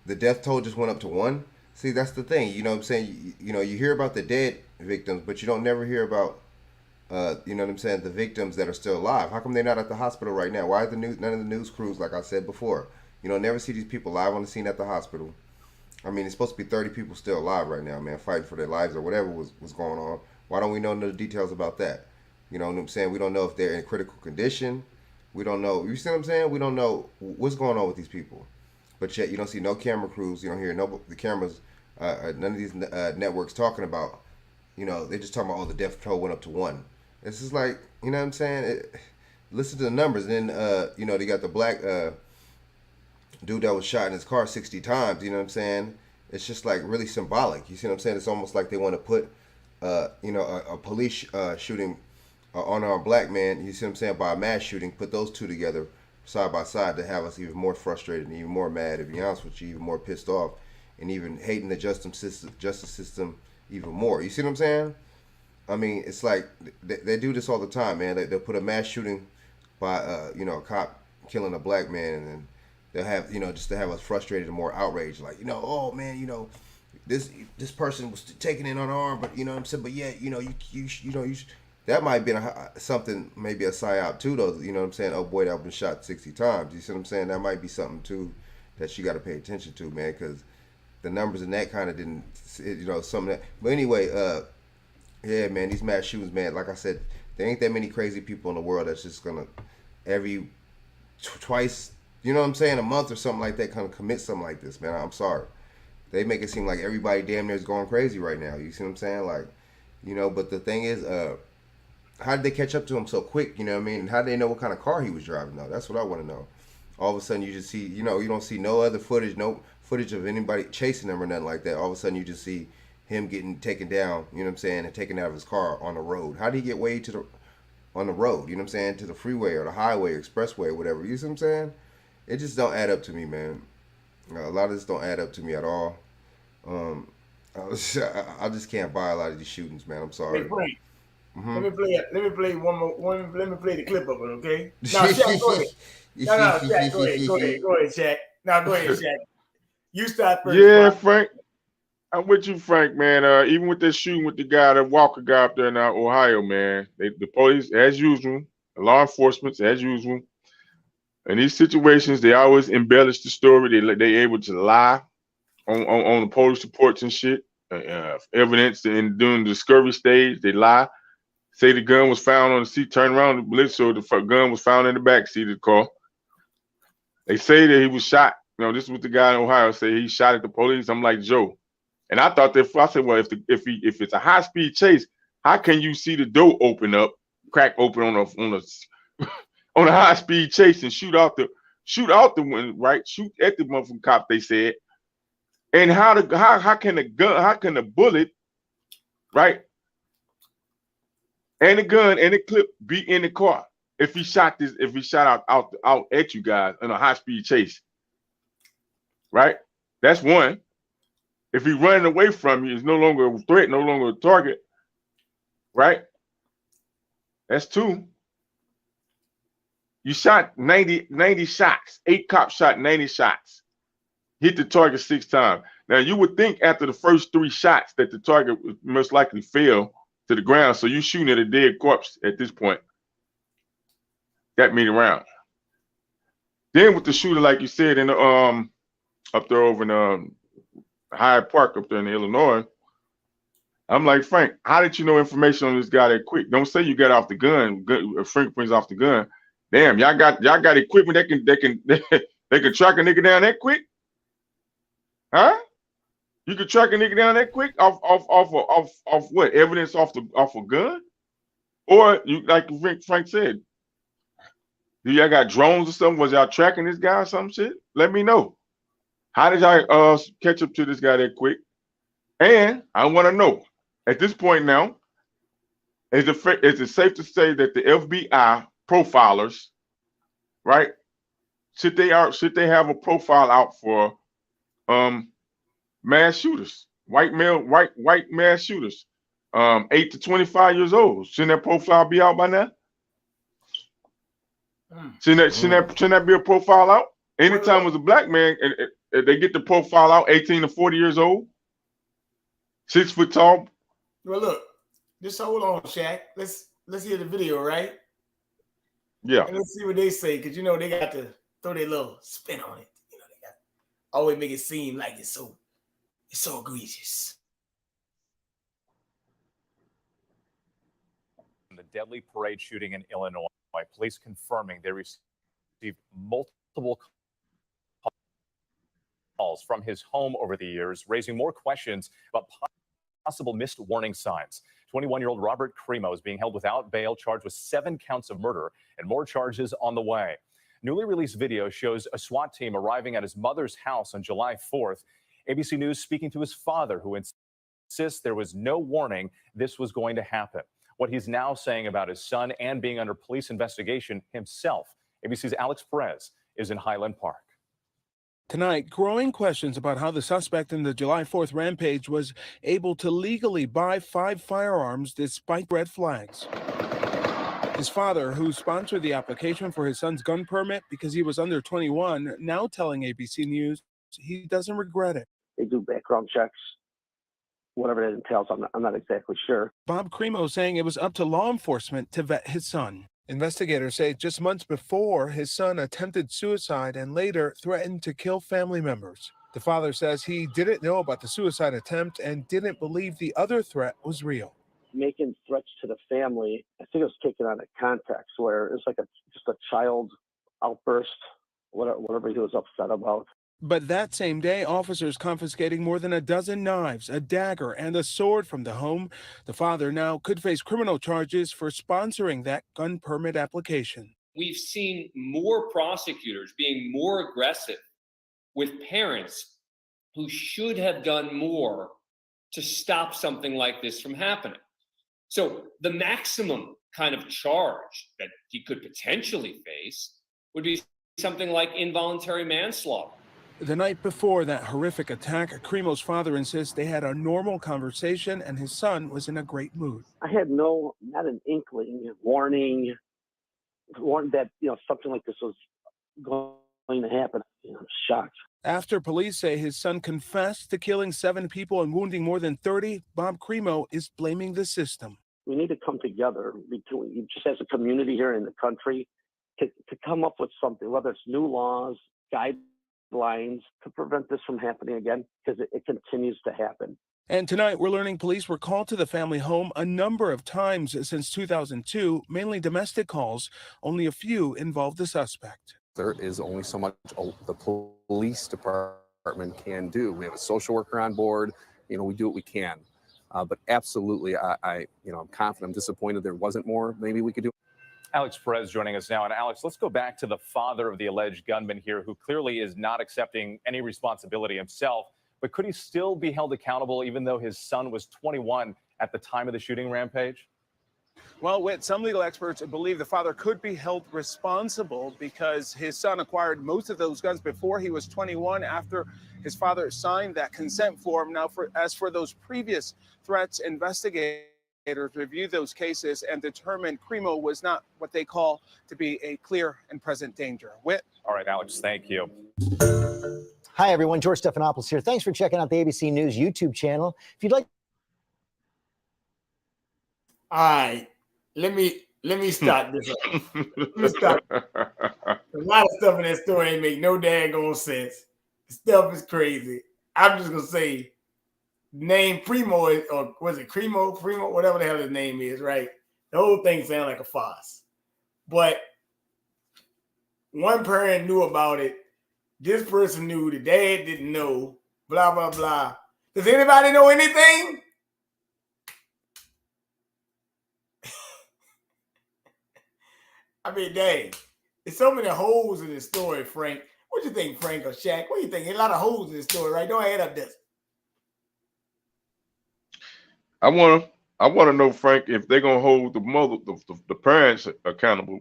the death toll just went up to 1. See, that's the thing. You know what I'm saying? You hear about the dead victims, but you don't never hear about, you know what I'm saying, the victims that are still alive. How come they're not at the hospital right now? Why are none of the news crews, like I said before, never see these people live on the scene at the hospital? I mean, it's supposed to be 30 people still alive right now, man, fighting for their lives or whatever was going on. Why don't we know the details about that? You know what I'm saying? We don't know if they're in critical condition. We don't know. You see what I'm saying? We don't know what's going on with these people. But yet you don't see no camera crews. You don't hear the cameras, none of these networks talking about, they're just talking about, the death toll went up to 1. It's just like, you know what I'm saying? Listen to the numbers. And then, they got the black dude that was shot in his car 60 times. You know what I'm saying? It's just like really symbolic. You see what I'm saying? It's almost like they want to put, a police shooting unarmed black man, you see what I'm saying, by a mass shooting, put those two together side by side to have us even more frustrated and even more mad, to be honest with you, even more pissed off, and even hating the justice system even more. You see what I'm saying? I mean, it's like they do this all the time, man. They'll put a mass shooting by, a cop killing a black man, and then they'll have, just to have us frustrated and more outraged, like, oh man, this person was taken in unarmed, but you know what I'm saying, but yeah, you that might have been something, maybe a psyop too, though. You know what I'm saying? Oh boy, that been shot 60 times. You see what I'm saying? That might be something too that you got to pay attention to, man, because the numbers in that kind of didn't, some of that. But anyway, yeah, man, these mass shootings, man. Like I said, there ain't that many crazy people in the world that's just gonna twice, you know what I'm saying, a month or something like that, kind of commit something like this, man. I'm sorry. They make it seem like everybody damn near is going crazy right now. You see what I'm saying? Like, but the thing is, how did they catch up to him so quick? You know what I mean? And how did they know what kind of car he was driving, though? That's what I want to know. All of a sudden, you just see, you don't see no other footage, no footage of anybody chasing him or nothing like that. All of a sudden, you just see him getting taken down, you know what I'm saying, and taken out of his car on the road. How did he get way on the road, you know what I'm saying, to the freeway or the highway or expressway or whatever? You see what I'm saying? It just don't add up to me, man. A lot of this don't add up to me at all. I just can't buy a lot of these shootings, man. I'm sorry. Hey, Frank, let me play one more. Let me play the clip of it, okay? Now, Chak, go ahead. No, Chak, go ahead, Chak. Now, go ahead, Chak. You start first. Yeah, Frank. I'm with you, Frank, man. Even with this shooting with the guy, the Walker guy up there in Ohio, man, the police, as usual, law enforcement, as usual, in these situations, they always embellish the story. They able to lie on the police reports and shit, evidence, and during the discovery stage, they lie. Say the gun was found on the seat, turn around the blitz, so the gun was found in the back seat of the car. They say that he was shot. This is what the guy in Ohio say. He shot at the police. I'm like, Joe. And I thought that, I said, well, if it's a high speed chase, how can you see the door open up, crack open on a high speed chase and shoot out the window, right? Shoot at the motherfucking cop, they said. And how can the bullet, right, and the gun and the clip be in the car. If he shot out at you guys in a high speed chase, right? That's one. If he's running away from you, it's no longer a threat, no longer a target, right? That's two. You shot 90 shots. 8 cops shot 90 shots. Hit the target 6 times. Now, you would think after the first 3 shots that the target would most likely fell to the ground. So you're shooting at a dead corpse at this point. That many rounds. Then with the shooter, like you said, in the up there over in Hyde Park up there in Illinois, I'm like, Frank, how did you know information on this guy that quick? Don't say you got off the gun, fingerprints off the gun. Damn, y'all got equipment that can they can track a nigga down that quick? Huh? You can track a nigga down that quick off what? Evidence off a gun? Or you like Frank said, do y'all got drones or something? Was y'all tracking this guy or some shit? Let me know. How did y'all catch up to this guy that quick? And I want to know at this point now, is it safe to say that the FBI profilers, right? Should they have a profile out for mass shooters, white mass shooters, 8 to 25 years old? Shouldn't that profile be out by now? Shouldn't that be a profile out? Anytime as a black man, they get the profile out, 18 to 40 years old, 6 foot tall. Well, look, just hold on, Chak. Let's hear the video, right? Yeah. And let's see what they say, because they got to throw their little spin on it. They got always make it seem like it's so egregious. The deadly parade shooting in Illinois, police confirming they received multiple calls from his home over the years, raising more questions about possible missed warning signs. 21-year-old Robert Cremo is being held without bail, charged with 7 counts of murder and more charges on the way. Newly released video shows a SWAT team arriving at his mother's house on July 4th. ABC News speaking to his father, who insists there was no warning this was going to happen. What he's now saying about his son and being under police investigation himself. ABC's Alex Perez is in Highland Park. Tonight, growing questions about how the suspect in the July 4th rampage was able to legally buy 5 firearms despite red flags. His father, who sponsored the application for his son's gun permit because he was under 21, now telling ABC News he doesn't regret it. They do background checks, whatever that entails. I'm not exactly sure. Bob Cremo saying it was up to law enforcement to vet his son. Investigators say just months before, his son attempted suicide and later threatened to kill family members. The father says he didn't know about the suicide attempt and didn't believe the other threat was real. Making threats to the family, I think it was taken out of context where it's like just a child outburst, whatever he was upset about. But that same day, officers confiscating more than a dozen knives, a dagger, and a sword from the home. The father now could face criminal charges for sponsoring that gun permit application. We've seen more prosecutors being more aggressive with parents who should have done more to stop something like this from happening. So the maximum kind of charge that he could potentially face would be something like involuntary manslaughter. The night before that horrific attack, Cremo's father insists they had a normal conversation and his son was in a great mood. I had not an inkling, warning that, something like this was going to happen. I'm shocked. After police say his son confessed to killing 7 people and wounding more than 30, Bob Cremo is blaming the system. We need to come together just as a community here in the country to come up with something, whether it's new laws, guidelines to prevent this from happening again, because it continues to happen. And tonight, we're learning police were called to the family home a number of times since 2002, mainly domestic calls. Only a few involved the suspect. There is only so much the police department can do. We have a social worker on board. We do what we can. But absolutely, I'm confident. I'm disappointed there wasn't more. Maybe we could do. Alex Perez joining us now. And Alex, let's go back to the father of the alleged gunman here, who clearly is not accepting any responsibility himself. But could he still be held accountable even though his son was 21 at the time of the shooting rampage? Well, Whit, some legal experts believe the father could be held responsible because his son acquired most of those guns before he was 21, after his father signed that consent form. Now, as for those previous threats, investigators reviewed those cases and determined Primo was not what they call to be a clear and present danger. Whit? All right, Alex, thank you. Hi, everyone. George Stephanopoulos here. Thanks for checking out the ABC News YouTube channel. If you'd like... All right. Let me start this off. Let me start. A lot of stuff in that story ain't make no daggone sense. The stuff is crazy. I'm just gonna say, name Primo, or was it Primo, whatever the hell his name is, right? The whole thing sounds like a farce. But one parent knew about it. This person knew. The dad didn't know. Blah blah blah. Does anybody know anything? I mean, dang. There's so many holes in this story, Frank. What do you think, Frank or Chak? What do you think? There's a lot of holes in this story, right? Don't add up this. I want to know, Frank, if they're gonna hold the parents accountable.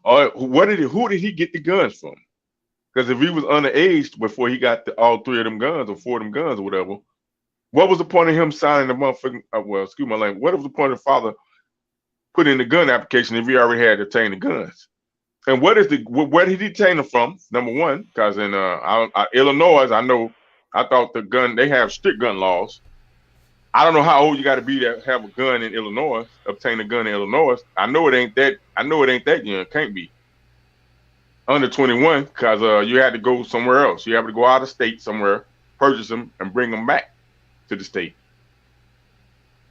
Or who did he get the guns from? Because if he was underage before he got all three of them guns or four of them guns or whatever, what was the point of him signing the motherfucking? Well, excuse my language. What was the point of the father put in the gun application if he already had obtained the guns? And where did he obtain them from? Number one, because in Illinois, I thought the gun, they have strict gun laws. I don't know how old you got to be to have a gun in Illinois, obtain a gun in Illinois. I know it ain't that young. Can't be under 21, because you had to go somewhere else. You have to go out of state somewhere, purchase them, and bring them back to the state.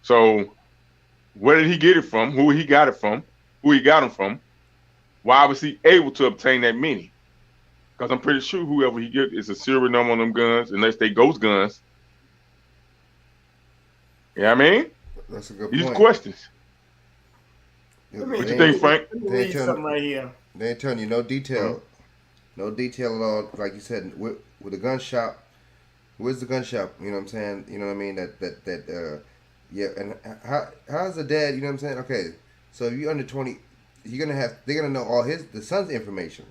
So where did he get it from? Who he got it from? Who he got them from? Why was he able to obtain that many? Because I'm pretty sure whoever he get is a serial number on them guns, unless they ghost guns. You know what I mean? That's a good These point. questions. What you think, Frank? Let me read something right here. They ain't telling you no detail. No detail at all. Like you said, with a gun shop, where's the gun shop? You know what I'm saying? You know what I mean? Yeah, and how's the dad, you know what I'm saying? Okay, so if you're under 20, they're gonna know the son's information,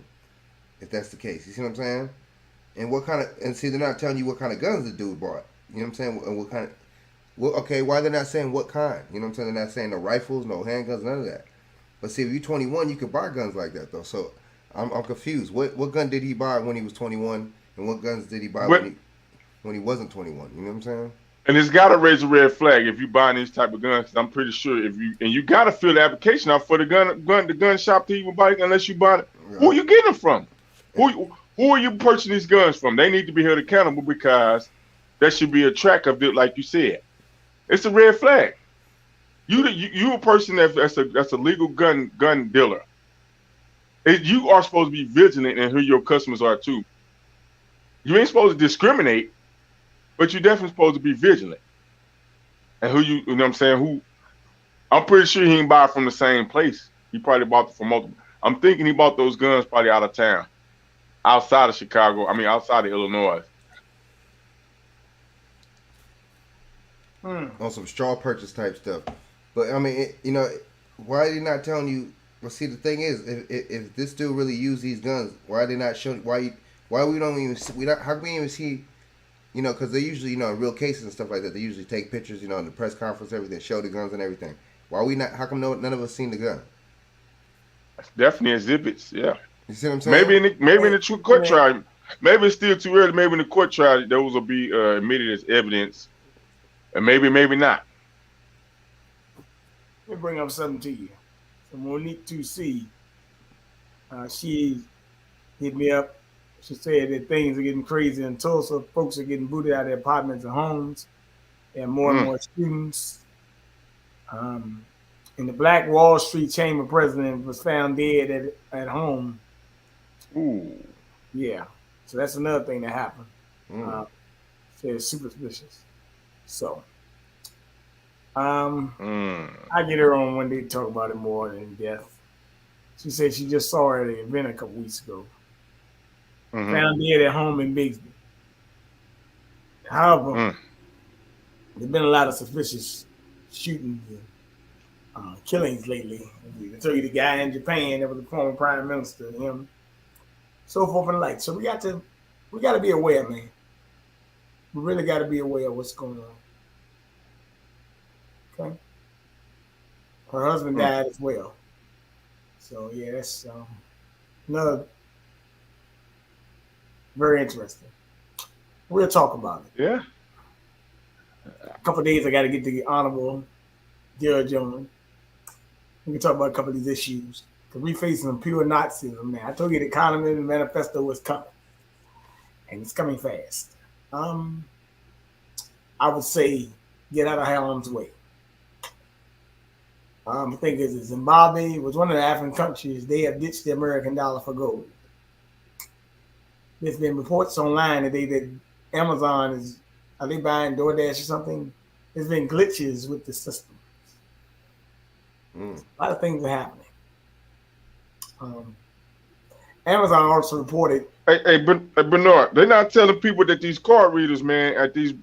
if that's the case. You see what I'm saying? And see, they're not telling you what kind of guns the dude bought. You know what I'm saying? And what kind of, okay, why they're not saying what kind? You know what I'm saying? They're not saying no rifles, no handguns, none of that. But see, if you're 21, you can buy guns like that though. So I'm confused. What gun did he buy when he was 21, and what guns did he buy when he wasn't 21? You know what I'm saying? And it's got to raise a red flag if you buying these type of guns. I'm pretty sure you got to fill the application out for the gun shop to even buy it, unless you buy it. Yeah. Who are you getting them from? Who are you purchasing these guns from? They need to be held accountable, because that should be a track of it, like you said. It's a red flag. You a person that's a legal gun dealer. You are supposed to be vigilant in who your customers are too. You ain't supposed to discriminate, but you're definitely supposed to be vigilant. And you know what I'm saying? I'm pretty sure he didn't buy it from the same place. He probably bought it from multiple. I'm thinking he bought those guns probably out of town, outside of Chicago. I mean, outside of Illinois. On some straw purchase type stuff. But I mean, why are they not telling you? Well, see, the thing is, if this dude really used these guns, why are they not showing? Why we don't even how can we even see? Because they usually, in real cases and stuff like that, they usually take pictures, in the press conference, everything, show the guns and everything. Why we not? How come none of us seen the gun? That's definitely exhibits. Yeah. You see what I'm saying? Maybe in the court trial. Maybe it's still too early. Maybe in the court trial, those will be admitted as evidence, and maybe not. Let me bring up something to you. So Monique 2C, she hit me up. She said that things are getting crazy in Tulsa. Folks are getting booted out of their apartments and homes, and more students. And the Black Wall Street Chamber president was found dead at home. Ooh. Yeah. So that's another thing that happened. Said it's super suspicious. So I get her on when they talk about it more in depth. She said she just saw her at an event a couple weeks ago. Found dead at home in Bigsby. However, there's been a lot of suspicious shootings killings lately. I tell you the guy in Japan that was the former prime minister, him, so forth and the like. So we got to be aware, man. We really got to be aware of what's going on. Okay. Her husband died as well. So yeah, that's another very interesting. We'll talk about it. Yeah. A couple of days I got to get the honorable judge on. We can talk about a couple of these issues. Because we facing some pure Nazism, man. I told you the economy and the manifesto was coming. And it's coming fast. I would say get out of harm's way. I think it's Zimbabwe was one of the African countries. They have ditched the American dollar for gold. There's been reports online today that Amazon are they buying DoorDash or something? There's been glitches with the system. A lot of things are happening. Amazon also reported. Hey, Bernard, they're not telling people that these card readers, man, at these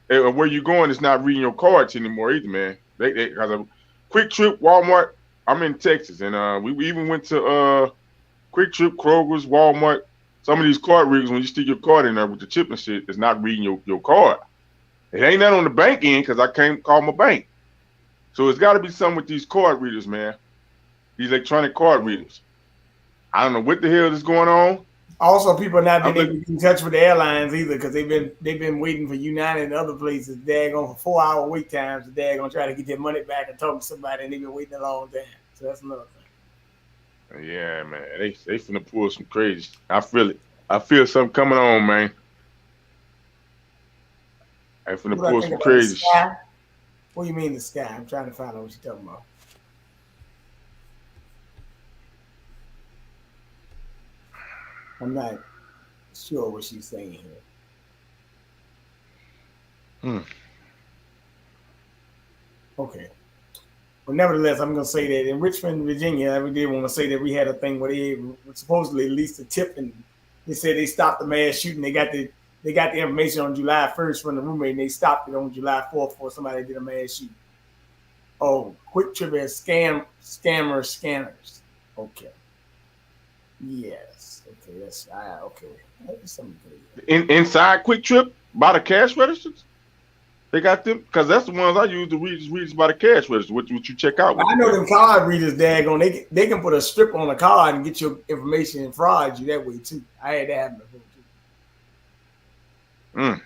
where you going is not reading your cards anymore either, man. They because of Quick Trip, Walmart. I'm in Texas, and we even went to Quick Trip, Kroger's, Walmart. Some of these card readers, when you stick your card in there with the chip and shit, it's not reading your card. It ain't that on the bank end because I can't call my bank. So it's got to be something with these card readers, man. These electronic card readers. I don't know what the hell is going on. Also, people are not being able to get in touch with the airlines either because they've been waiting for United and other places. Daggone for 4-hour wait times. They're gonna try to get their money back and talk to somebody, and they've been waiting a long time. So that's another thing. Yeah, man, they finna pull some crazy. I feel it. I feel something coming on, man. They finna pull some crazy shit. What do you mean the sky? I'm trying to find out what you're talking about. I'm not sure what she's saying here. Okay. But nevertheless, I'm going to say that in Richmond, Virginia, we did want to say that we had a thing where they supposedly released a tip, and they said they stopped the mass shooting. They got the information on July 1st from the roommate, and they stopped it on July 4th before somebody did a mass shooting. Oh, Quick Trip has scanners. Okay. Yes. Okay. That's okay. That's something good. Inside Quick Trip by the cash registers. They got them because that's the ones I use to read by the cash register. What you check out? I know them card readers, daggone. They can put a strip on a card and get your information and fraud you that way too. I had that happen before too.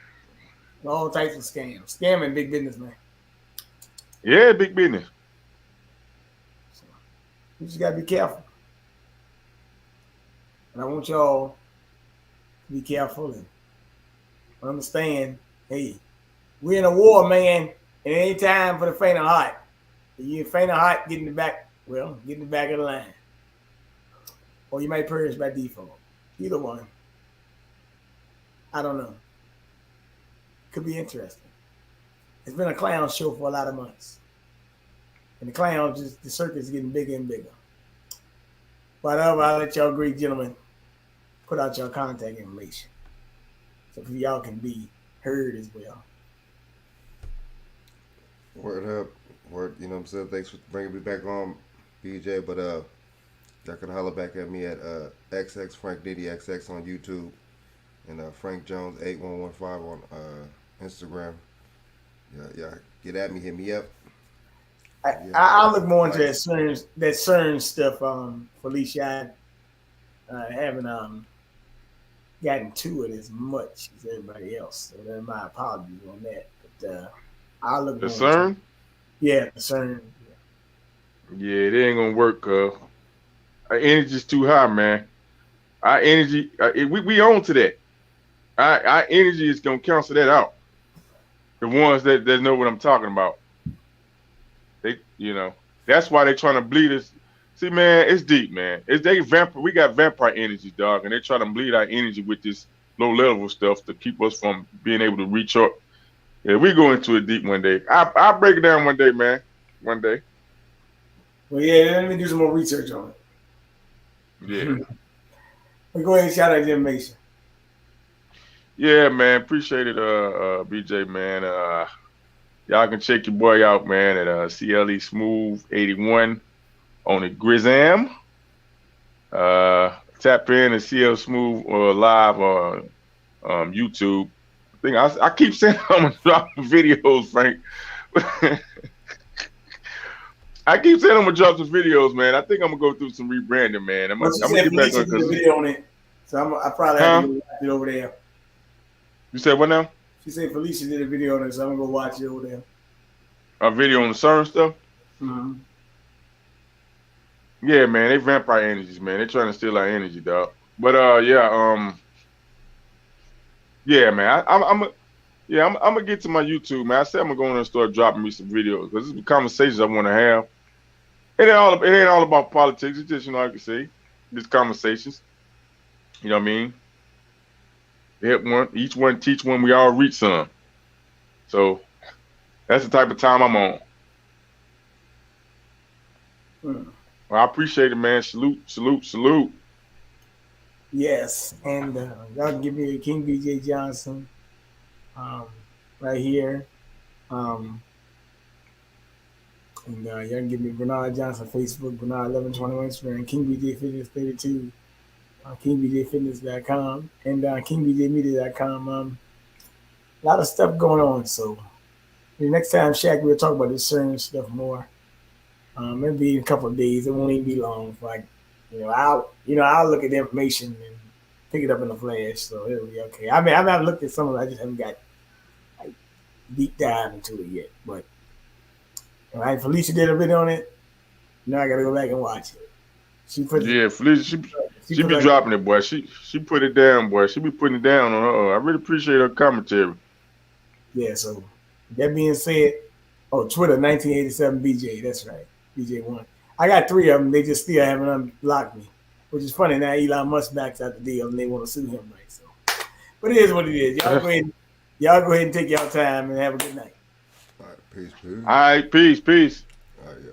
All types of scams. Scamming big business, man. Yeah, big business. So, you just gotta be careful. And I want y'all to be careful and understand, hey, we're in a war, man, and it ain't time for the faint of heart. If you faint of heart, get in the back of the line. Or you might perish by default. Either one. I don't know. Could be interesting. It's been a clown show for a lot of months. And the circus is getting bigger and bigger. Whatever, I'll let y'all great gentlemen put out your contact information. So y'all can be heard as well. Word up. Word, you know what I'm saying? Thanks for bringing me back on, BJ. But y'all can holler back at me at XX Frank Nitty XX on YouTube and Frank Jones 8115 on Instagram. Yeah, get at me, hit me up. I'll look more into that CERN stuff, Felicia. I haven't gotten to it as much as everybody else. So my apologies on that. But I'll look the more CERN? into it. Yeah, the CERN. Yeah, it ain't gonna work, our energy's too high, man. Our energy, we on to that. Our energy is gonna cancel that out. The ones that know what I'm talking about. That's why they're trying to bleed us. See, man, it's deep, man. We got vampire energy, dog, and they're trying to bleed our energy with this low level stuff to keep us from being able to reach up. Yeah, we go into it deep one day. I'll break it down one day, man. One day. Well, yeah, let me do some more research on it. Yeah. We go ahead and shout out the information. Yeah, man. Appreciate it, BJ, man. Y'all can check your boy out, man, at CLE Smooth 81 on the Grizzam. Tap in and CL Smooth live on YouTube. I keep saying I'm gonna drop the videos, Frank. I keep saying I'm gonna drop some videos, man. I think I'm gonna go through some rebranding, man. I'm gonna get back on the video on it. So I probably have to go watch it over there. You said what now? She said Felicia did a video on it, so I'm gonna go watch it over there. A video on the CERN stuff? Mm-hmm. Yeah, man, they vampire energies, man. They trying to steal our energy, dog. But yeah, man. I'm gonna get to my YouTube, man. I said I'm gonna go in there and start dropping me some videos because it's conversations I want to have. It ain't all about politics. It's just, like I say, just conversations. You know what I mean? Help one, each one teach one. We all reach some. So that's the type of time I'm on. Well, I appreciate it, man. Salute, salute, salute. Yes, and y'all can give me a King BJ Johnson right here. And y'all can give me Bernard Johnson Facebook, Bernard 1121 Instagram, King BJ Fitness 32, KingBJFitness.com, and KingBJMedia.com. A lot of stuff going on. So the next time, Shaq, we'll talk about this certain stuff more. Maybe in a couple of days. It won't even be long. I'll look at the information and pick it up in a flash. So it'll be okay. I mean, I've looked at some of it. I just haven't got deep dive into it yet. But Felicia did a video on it. Now I gotta go back and watch it. Felicia, she be dropping it, boy. She put it down, boy. She be putting it down on her. I really appreciate her commentary. Yeah. So that being said, Twitter 1987 BJ. That's right. BJ1. I got 3 of them. They just still haven't unlocked me, which is funny. Now Elon Musk backs out the deal and they want to sue him, right? So, but it is what it is. Y'all go ahead and take y'all time and have a good night. All right, peace. All right, peace. All right, yeah.